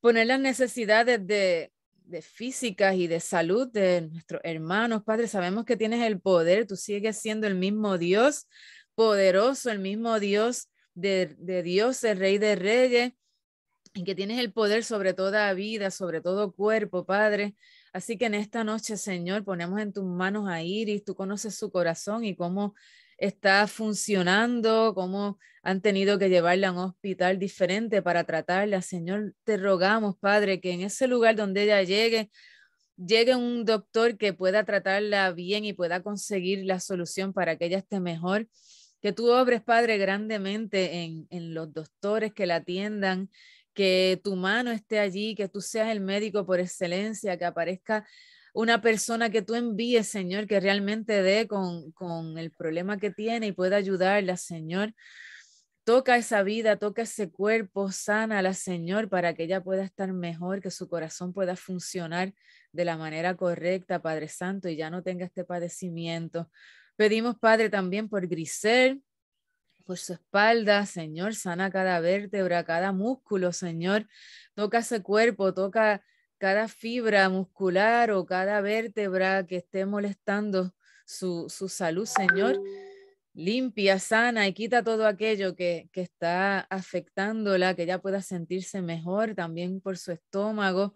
poner las necesidades de físicas y de salud de nuestros hermanos. Padre, sabemos que tienes el poder, tú sigues siendo el mismo Dios poderoso, el mismo Dios de Dios, el Rey de Reyes, y que tienes el poder sobre toda vida, sobre todo cuerpo, Padre. Así que en esta noche, Señor, ponemos en tus manos a Iris, tú conoces su corazón y cómo está funcionando, cómo han tenido que llevarla a un hospital diferente para tratarla. Señor, te rogamos, Padre, que en ese lugar donde ella llegue un doctor que pueda tratarla bien y pueda conseguir la solución para que ella esté mejor. Que tú obres, Padre, grandemente en los doctores que la atiendan, que tu mano esté allí, que tú seas el médico por excelencia, que aparezca una persona que tú envíes, Señor, que realmente dé con el problema que tiene y pueda ayudarla, Señor. Toca esa vida, toca ese cuerpo, sánala, Señor, para que ella pueda estar mejor, que su corazón pueda funcionar de la manera correcta, Padre Santo, y ya no tenga este padecimiento. Pedimos, Padre, también por Grisel, por su espalda, Señor, sana cada vértebra, cada músculo, Señor. Toca ese cuerpo, toca cada fibra muscular o cada vértebra que esté molestando su salud, Señor. Limpia, sana y quita todo aquello que está afectándola, que ella pueda sentirse mejor, también por su estómago.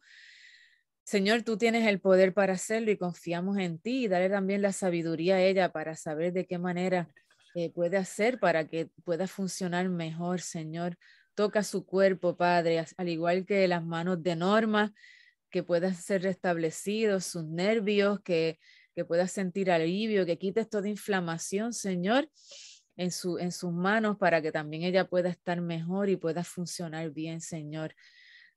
Señor, tú tienes el poder para hacerlo y confiamos en ti, y darle también la sabiduría a ella para saber de qué manera puede hacer para que pueda funcionar mejor, Señor. Toca su cuerpo, Padre, al igual que las manos de Norma, que pueda ser restablecido, sus nervios, que pueda sentir alivio, que quites toda inflamación, Señor, en sus manos, para que también ella pueda estar mejor y pueda funcionar bien, Señor.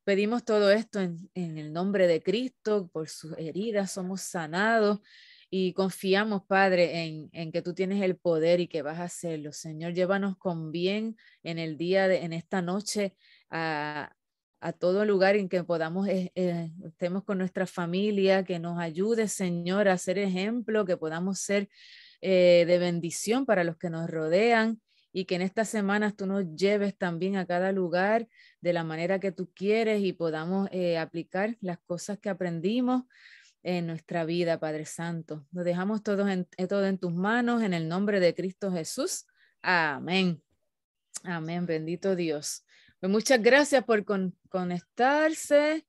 Pedimos todo esto en el nombre de Cristo, por sus heridas somos sanados y confiamos, Padre, en que tú tienes el poder y que vas a hacerlo. Señor, llévanos con bien en el día, en esta noche, a todo lugar en que podamos, estemos con nuestra familia, que nos ayude, Señor, a ser ejemplo, que podamos ser de bendición para los que nos rodean, y que en estas semanas tú nos lleves también a cada lugar de la manera que tú quieres y podamos aplicar las cosas que aprendimos en nuestra vida, Padre Santo. Nos dejamos todo en tus manos, en el nombre de Cristo Jesús. Amén. Amén, bendito Dios. Pues muchas gracias por conectarse.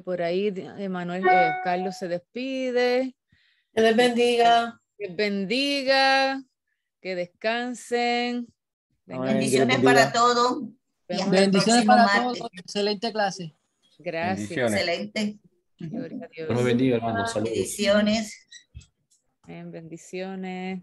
Por ahí Manuel Carlos se despide. Que les bendiga. Que bendiga, que descansen. Bendiciones para todos. Bendiciones para todos. Excelente clase. Gracias. Bendiciones. Excelente. Gloria a Dios. Dios me bendiga, hermanos. Saludos. Bendiciones. Bendiciones.